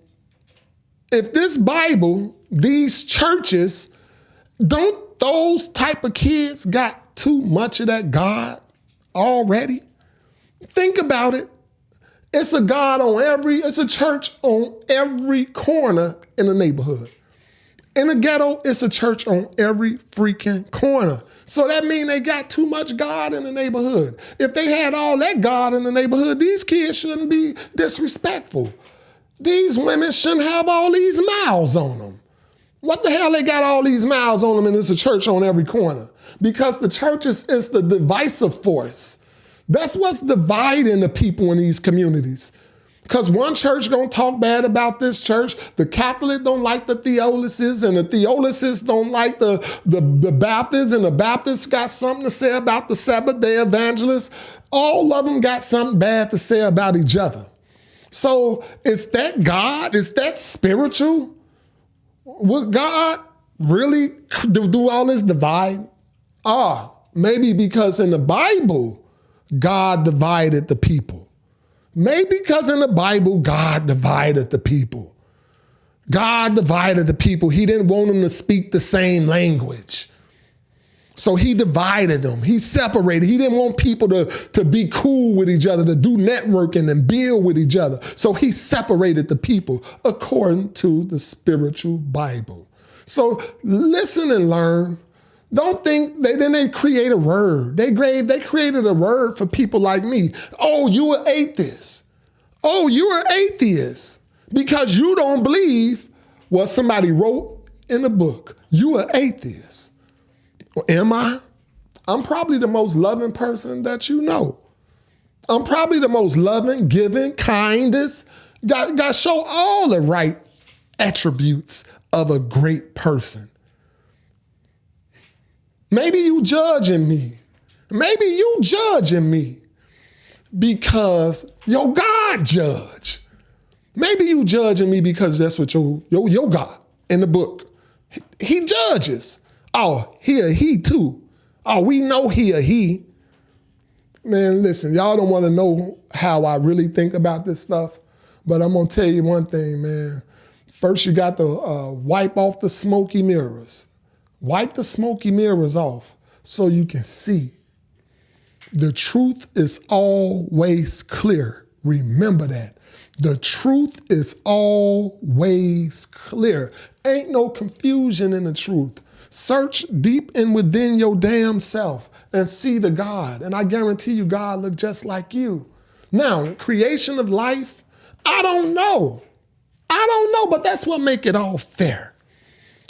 these churches, don't those type of kids got too much of that God already? Think about it. It's a church on every corner in the neighborhood. In the ghetto, it's a church on every freaking corner. So that means they got too much God in the neighborhood. If they had all that God in the neighborhood, these kids shouldn't be disrespectful. These women shouldn't have all these miles on them. What the hell they got all these miles on them and it's a church on every corner? Because the church is the divisive force. That's what's dividing the people in these communities. Because one church gonna talk bad about this church, the Catholic don't like the Theologists, and the Theologists don't like the Baptists, and the Baptists got something to say about the Sabbath-day evangelists. All of them got something bad to say about each other. So is that God? Is that spiritual? Would God really do all this divide? Maybe because in the Bible, God divided the people. Maybe because in the Bible, God divided the people. God divided the people. He didn't want them to speak the same language. So he divided them. He separated. He didn't want people to be cool with each other, to do networking and build with each other. So he separated the people according to the spiritual Bible. So listen and learn. Don't think, then they create a word. They created a word for people like me. Oh, you an atheist. Oh, you're an atheist because you don't believe what somebody wrote in the book. You an atheist. Or am I? I'm probably the most loving person that you know. I'm probably the most loving, giving, kindest. Got show all the right attributes of a great person. Maybe you judging me. Maybe you judging me because your God judge. Maybe you judging me because that's what your God in the book. He judges. Oh, he a he too. Oh, we know he a he. Man, listen, y'all don't want to know how I really think about this stuff, but I'm going to tell you one thing, man. First, you got to wipe off the smoky mirrors. Wipe the smoky mirrors off so you can see. The truth is always clear. Remember that. The truth is always clear. Ain't no confusion in the truth. Search deep and within your damn self and see the God. And I guarantee you God look just like you. Now, creation of life, I don't know. But that's what make it all fair.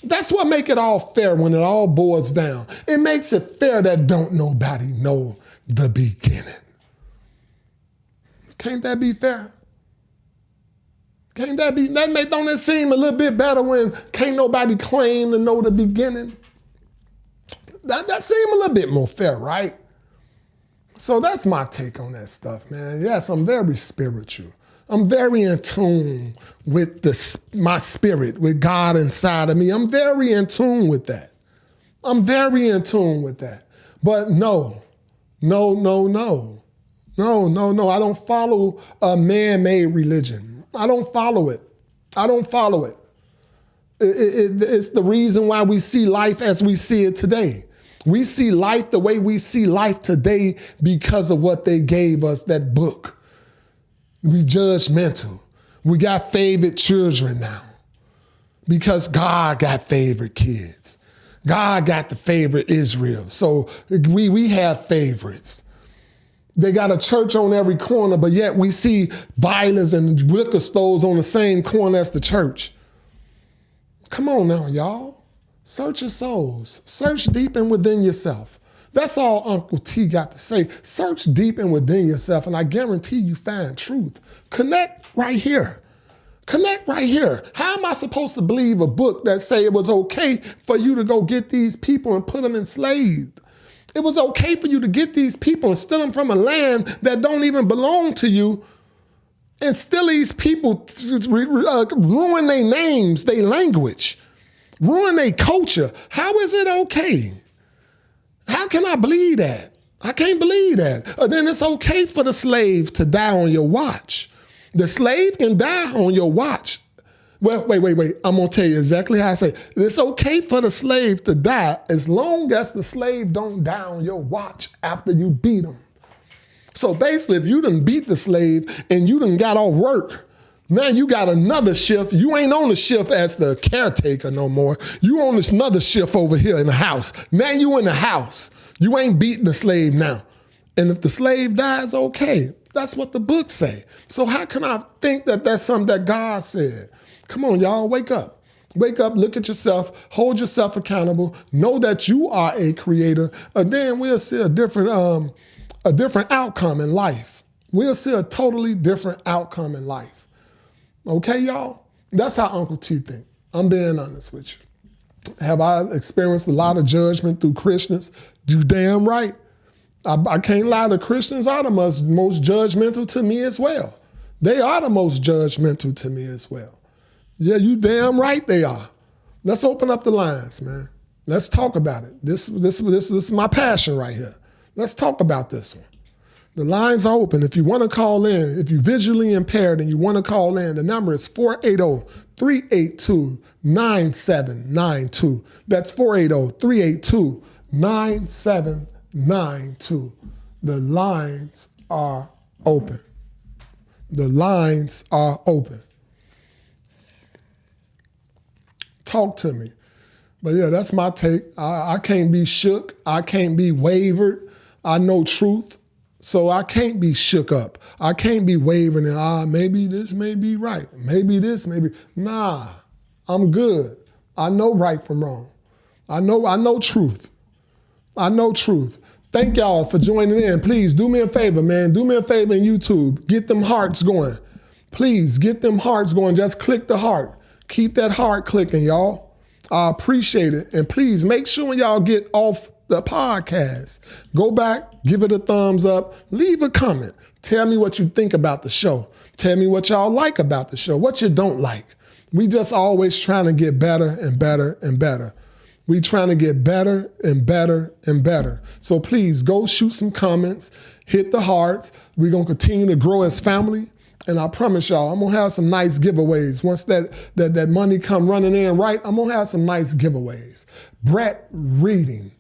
That's what make it all fair when it all boils down. It makes it fair that don't nobody know the beginning. Can't that be fair? Can't that be, don't it seem a little bit better when can't nobody claim to know the beginning? That seems a little bit more fair, right? So that's my take on that stuff, man. Yes, I'm very spiritual. I'm very in tune with my spirit, with God inside of me. I'm very in tune with that. I'm very in tune with that. But no. I don't follow a man-made religion. I don't follow it. It's the reason why we see life as we see it today. We see life the way we see life today because of what they gave us, that book. We judgmental. We got favorite children now because God got favorite kids. God got the favorite Israel. So we have favorites. They got a church on every corner, but yet we see violence and liquor stores on the same corner as the church. Come on now, y'all. Search your souls. Search deep and within yourself. That's all Uncle T got to say. Search deep and within yourself, and I guarantee you find truth. Connect right here. Connect right here. How am I supposed to believe a book that say it was okay for you to go get these people and put them enslaved? It was okay for you to get these people and steal them from a land that don't even belong to you, and steal these people, ruin their names, their language, ruin their culture. How is it okay? How can I believe that? I can't believe that. Then it's okay for the slave to die on your watch. The slave can die on your watch. Well, wait. I'm going to tell you exactly how I say it. It's okay for the slave to die as long as the slave don't die on your watch after you beat him. So basically, if you done beat the slave and you done got off work, now you got another shift. You ain't on the shift as the caretaker no more. You on this another shift over here in the house. Now you in the house. You ain't beating the slave now. And if the slave dies, okay. That's what the book say. So how can I think that that's something that God said? Come on, y'all, wake up. Wake up, look at yourself, hold yourself accountable, know that you are a creator, and then we'll see a different outcome in life. We'll see a totally different outcome in life. Okay, y'all? That's how Uncle T think. I'm being honest with you. Have I experienced a lot of judgment through Christians? You damn right. I can't lie, the Christians are the most judgmental to me as well. They are the most judgmental to me as well. Yeah, you damn right they are. Let's open up the lines, man. Let's talk about it. This is my passion right here. Let's talk about this one. The lines are open. If you want to call in, if you're visually impaired and you want to call in, the number is 480-382-9792. That's 480-382-9792. The lines are open. The lines are open. Talk to me. But yeah, that's my take. I can't be shook. I can't be wavered. I know truth. So I can't be shook up. I can't be wavering and maybe this may be right. Maybe this, maybe. Nah, I'm good. I know right from wrong. I know truth. I know truth. Thank y'all for joining in. Please do me a favor, man. Do me a favor in YouTube. Get them hearts going. Please get them hearts going. Just click the heart. Keep that heart clicking, y'all. I appreciate it. And please make sure when y'all get off the podcast, go back, give it a thumbs up, leave a comment. Tell me what you think about the show. Tell me what y'all like about the show, what you don't like. We just always trying to get better and better and better. We trying to get better and better and better. So please go shoot some comments, hit the hearts. We're going to continue to grow as family. And I promise y'all, I'm going to have some nice giveaways. Once that money come running in right, I'm going to have some nice giveaways. Brett reading.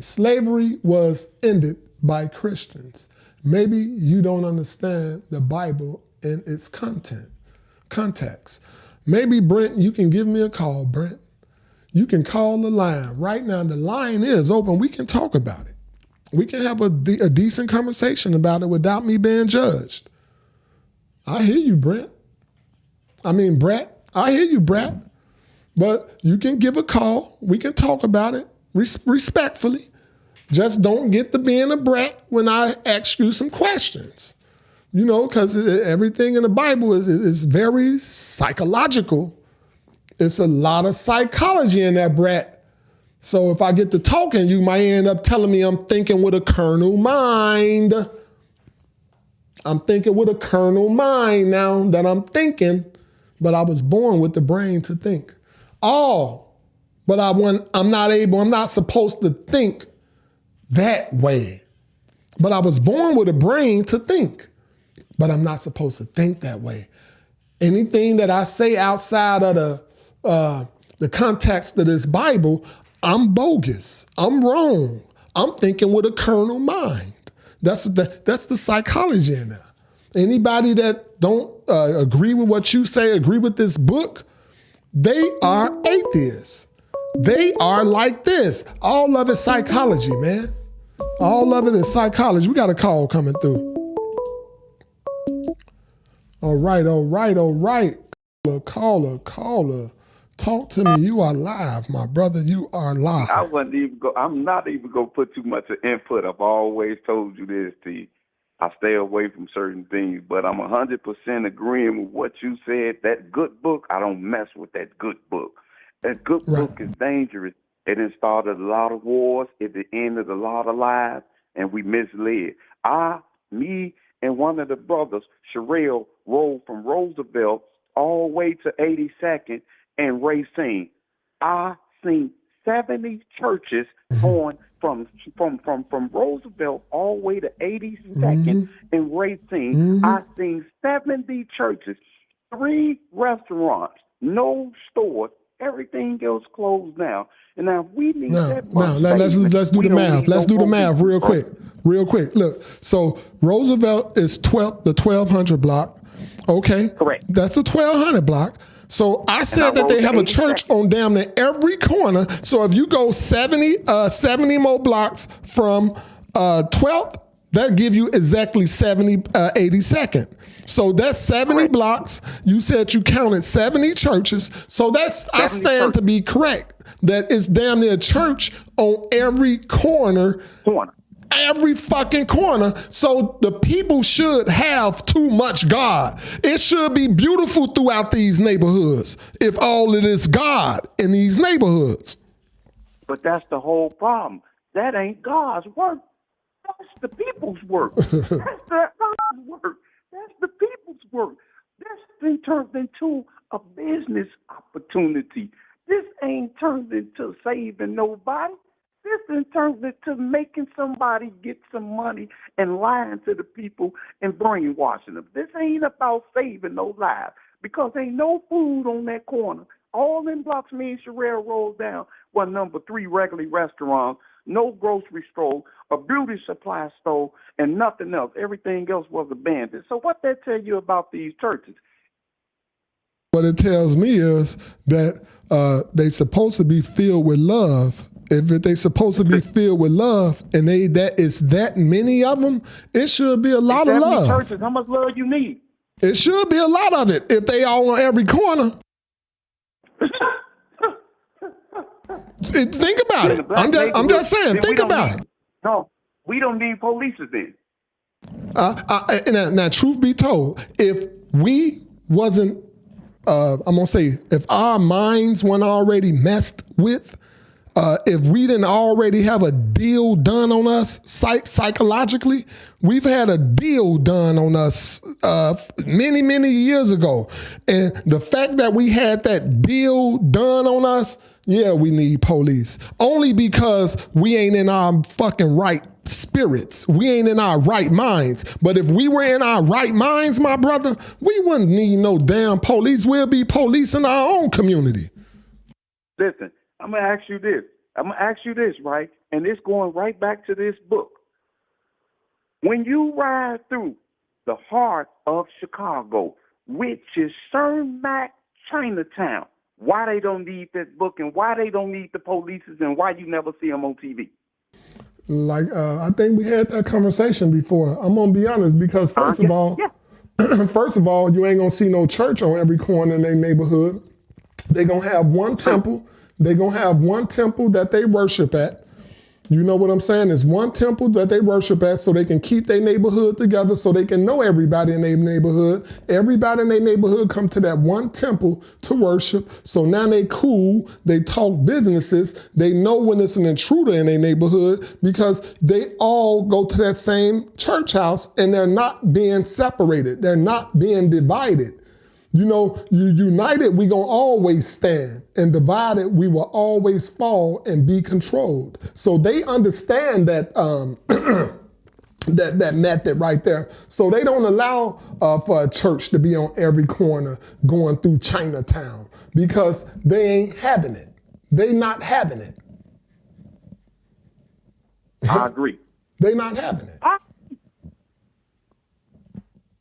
Slavery was ended by Christians. Maybe you don't understand the Bible in its context. Maybe, Brent, you can give me a call, Brent. You can call the line. Right now, the line is open. We can talk about it. We can have a decent conversation about it without me being judged. I hear you, Brett. I hear you, Brett. But you can give a call. We can talk about it respectfully. Just don't get to being a brat when I ask you some questions. You know, because everything in the Bible is very psychological. It's a lot of psychology in that brat. So if I get to talking, you might end up telling me I'm thinking with a carnal mind. I'm thinking with a carnal mind now that I'm thinking, but I was born with the brain to think. But I'm not supposed to think that way. But I was born with a brain to think, but I'm not supposed to think that way. Anything that I say outside of the context of this Bible, I'm bogus. I'm wrong. I'm thinking with a carnal mind. That's the psychology in there. Anybody that don't agree with what you say, agree with this book, they are atheists. They are like this. All of it's psychology, man. All of it is psychology. We got a call coming through. All right. Caller. Talk to me. You are live, my brother. You are live. I'm not even going to put too much of input. I've always told you this, T. I stay away from certain things, but I'm 100% agreeing with what you said. That good book, I don't mess with that good book. That good book is dangerous. It done started a lot of wars. It ended a lot of lives, and we misled. Me, and one of the brothers, Sherelle, rode from Roosevelt all the way to 82nd and Racine. I seen 70 churches going from Roosevelt all the way to 82nd and Racine. I seen 70 churches, 3 restaurants, no stores, Everything else closed down. And now if we need Now, that now much let's saving, do we the don't math. need Let's no do the more math people. real quick. Look, so Roosevelt is the 1200 block. Okay, Correct. That's the 1200 block. So I said that rode they to have a church 82nd. on damn near every corner. So if you go 70 more blocks from 12th, that give you exactly 82nd. So that's 70 Correct. blocks. You said you counted 70 churches. So that's I 70 stand to be correct that it's damn near church on every corner. Every fucking corner. So the people should have too much God. It should be beautiful throughout these neighborhoods if all it is God in these neighborhoods. But that's the whole problem. That ain't God's work. That's the people's work. That's the God's work. That's the people's work. This thing turned into a business opportunity. This ain't turned into saving nobody. This thing turned into making somebody get some money and lying to the people and brainwashing them. This ain't about saving no lives because ain't no food on that corner. All them blocks me and Sherelle rolled down were number 3 regular restaurants, no grocery store, a beauty supply store, and nothing else. Everything else was abandoned. So what that tell you about these churches? What it tells me is that they supposed to be filled with love. If they supposed to be filled with love, and that is that many of them, it should be a lot of love. Churches, how much love you need? It should be a lot of it if they all on every corner. Think about it. I'm just saying. Think about it. No, we don't need police then. Now, truth be told, if we wasn't, I'm gonna say, if our minds weren't already messed with. If we didn't already have a deal done on us psychologically, we've had a deal done on us many, many years ago. And the fact that we had that deal done on us, yeah, we need police. Only because we ain't in our fucking right spirits. We ain't in our right minds. But if we were in our right minds, my brother, we wouldn't need no damn police. We'll be policing our own community. Listen. I'm going to ask you this, right? And it's going right back to this book. When you ride through the heart of Chicago, which is Cermak, Chinatown, why they don't need this book and why they don't need the police and why you never see them on TV? I think we had that conversation before. I'm going to be honest because first of all, you ain't going to see no church on every corner in their neighborhood. They're going to have one temple. They're going to have one temple that they worship at. You know what I'm saying? It's one temple that they worship at so they can keep their neighborhood together so they can know everybody in their neighborhood. Everybody in their neighborhood come to that one temple to worship. So now they cool. They talk businesses. They know when it's an intruder in their neighborhood because they all go to that same church house and they're not being separated. They're not being divided. You know, united, we gonna always stand, and divided, we will always fall and be controlled. So they understand that that method right there. So they don't allow for a church to be on every corner going through Chinatown because they ain't having it. They not having it. I agree. They not having it.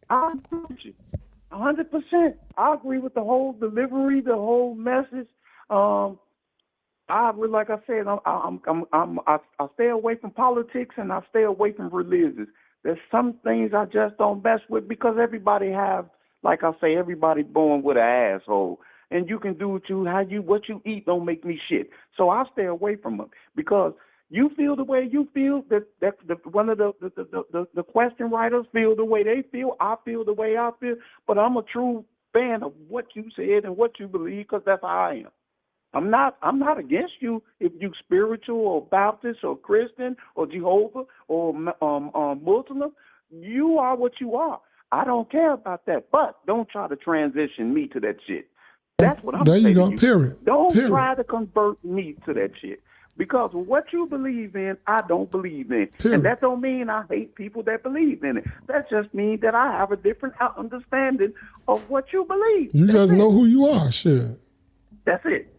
I agree with you. 100%. I agree with the whole delivery, the whole message. Like I said, I stay away from politics and I stay away from religions. There's some things I just don't mess with because everybody have, like I say, everybody born with an asshole, and you can do what you eat don't make me shit. So I stay away from them because you feel the way you feel. One of the question writers feel the way they feel. I feel the way I feel. But I'm a true fan of what you said and what you believe because that's how I am. I'm not against you if you spiritual or Baptist or Christian or Jehovah or Muslim. You are what you are. I don't care about that. But don't try to transition me to that shit. That's what I'm saying. There you go. Period. Don't try to convert me to that shit. Because what you believe in, I don't believe in. Period. And that don't mean I hate people that believe in it. That just means that I have a different understanding of what you believe. You just know who you are, shit. That's it.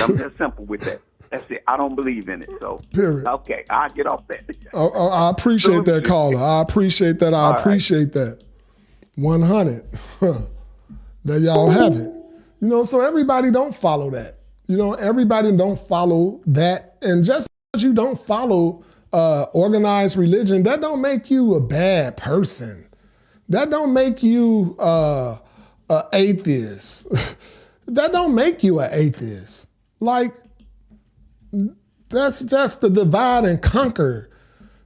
I'm just simple with that. That's it. I don't believe in it. So, Period. okay, I'll get off that. I appreciate that, caller. I appreciate that. I appreciate that. 100. There y'all have it. So everybody don't follow that. Everybody don't follow that. And just because you don't follow organized religion, that don't make you a bad person. That don't make you a atheist. That don't make you an atheist. Like, that's just the divide and conquer.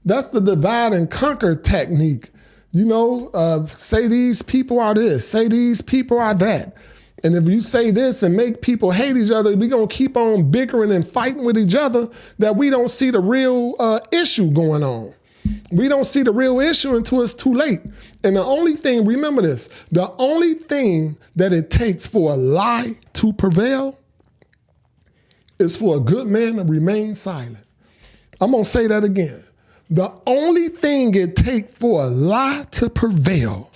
That's the divide and conquer technique. Say these people are this, say these people are that. And if you say this and make people hate each other, we're going to keep on bickering and fighting with each other that we don't see the real issue going on. We don't see the real issue until it's too late. And the only thing, remember this, the only thing that it takes for a lie to prevail is for a good man to remain silent. I'm going to say that again. The only thing it takes for a lie to prevail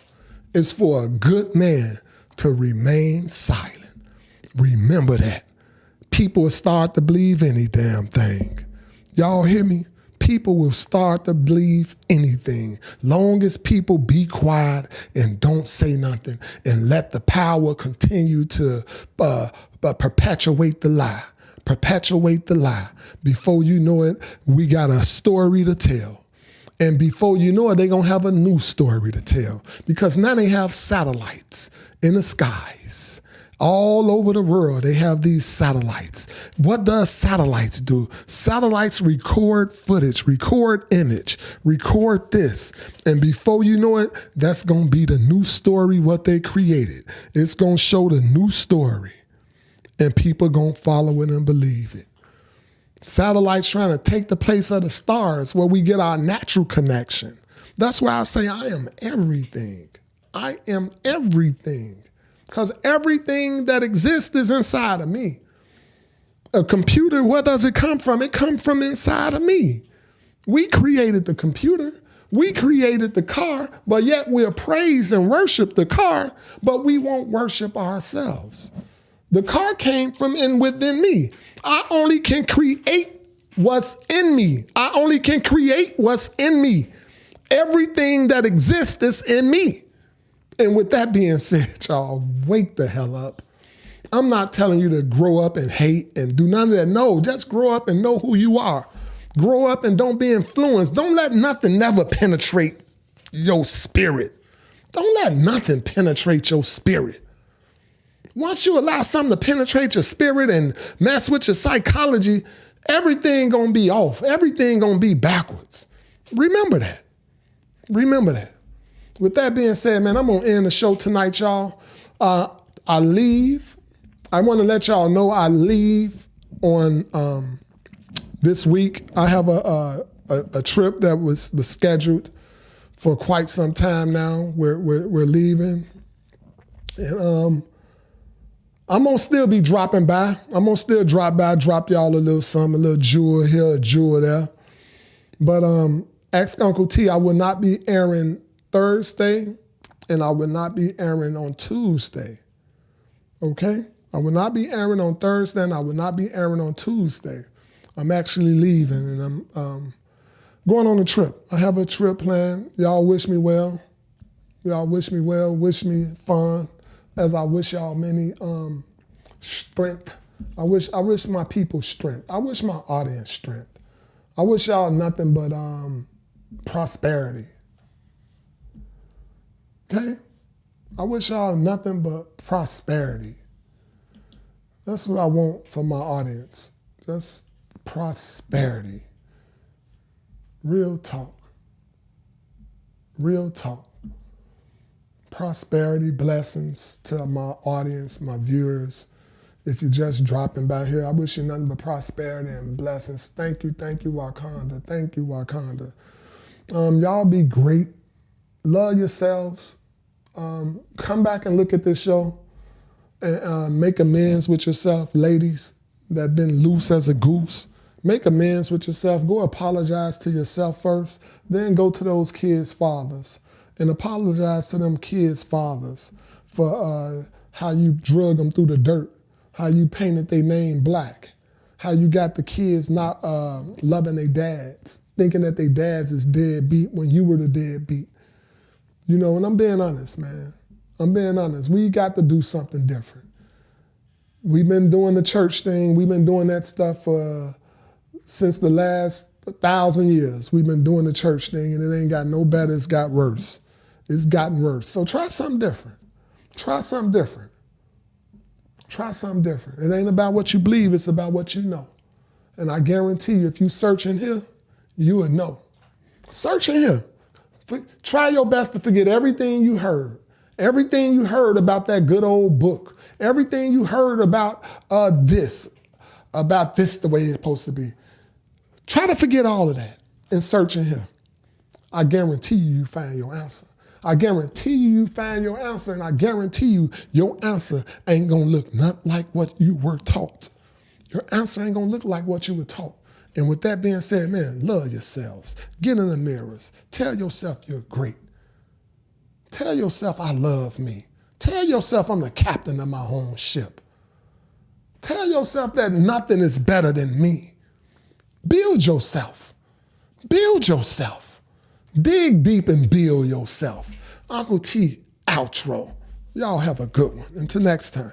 is for a good man to remain silent. Remember that. People will start to believe any damn thing. Y'all hear me? People will start to believe anything. Long as people be quiet and don't say nothing and let the power continue to perpetuate the lie. Perpetuate the lie. Before you know it, we got a story to tell. And before you know it, they're going to have a new story to tell. Because now they have satellites in the skies. All over the world, they have these satellites. What does satellites do? Satellites record footage, record image, record this. And before you know it, that's going to be the new story, what they created. It's going to show the new story. And people going to follow it and believe it. Satellites trying to take the place of the stars where we get our natural connection. That's why I say I am everything. I am everything. Because everything that exists is inside of me. A computer, where does it come from? It comes from inside of me. We created the computer. We created the car, but yet we'll praise and worship the car, but we won't worship ourselves. The car came from within me. I only can create what's in me. I only can create what's in me. Everything that exists is in me. And with that being said, y'all, wake the hell up. I'm not telling you to grow up and hate and do none of that. No, just grow up and know who you are. Grow up and don't be influenced. Don't let nothing never penetrate your spirit. Don't let nothing penetrate your spirit. Once you allow something to penetrate your spirit and mess with your psychology, everything gonna be off. Everything gonna be backwards. Remember that. Remember that. With that being said, man, I'm gonna end the show tonight, y'all. I leave. I wanna let y'all know I leave on this week. I have a trip that was scheduled for quite some time now. We're leaving. And I'm gonna still be dropping by. I'm gonna still drop by, drop y'all a little something, a little jewel here, a jewel there. But Ask Uncle T, I will not be airing Thursday, and I will not be airing on Tuesday. Okay? I will not be airing on Thursday, and I will not be airing on Tuesday. I'm actually leaving, and I'm going on a trip. I have a trip planned. Y'all wish me well. Y'all wish me well. Wish me fun. As I wish y'all many strength. I wish my people strength. I wish my audience strength. I wish y'all nothing but prosperity. Okay? I wish y'all nothing but prosperity. That's what I want for my audience. Just prosperity. Real talk. Real talk. Prosperity, blessings to my audience, my viewers. If you're just dropping by here, I wish you nothing but prosperity and blessings. Thank you, Wakanda. Thank you, Wakanda. Y'all be great. Love yourselves. Come back and look at this show and make amends with yourself, ladies that been loose as a goose. Make amends with yourself. Go apologize to yourself first. Then go to those kids' fathers and apologize to them kids' fathers for how you drug them through the dirt, how you painted their name black, how you got the kids not loving their dads, thinking that their dads is deadbeat when you were the deadbeat. You know, and I'm being honest, man. I'm being honest. We got to do something different. We've been doing the church thing. We've been doing that stuff since the last 1,000 years. We've been doing the church thing, and it ain't got no better. It's got worse. It's gotten worse. So try something different. Try something different. Try something different. It ain't about what you believe. It's about what you know. And I guarantee you, if you search in here, you would know. Search in here. Try your best to forget everything you heard. Everything you heard about that good old book. Everything you heard about this the way it's supposed to be. Try to forget all of that and search in here. I guarantee you find your answer. I guarantee you find your answer, and I guarantee you your answer ain't gonna look not like what you were taught. Your answer ain't gonna look like what you were taught. And with that being said, man, love yourselves. Get in the mirrors. Tell yourself you're great. Tell yourself I love me. Tell yourself I'm the captain of my own ship. Tell yourself that nothing is better than me. Build yourself. Build yourself. Dig deep and build yourself. Uncle T, outro. Y'all have a good one. Until next time.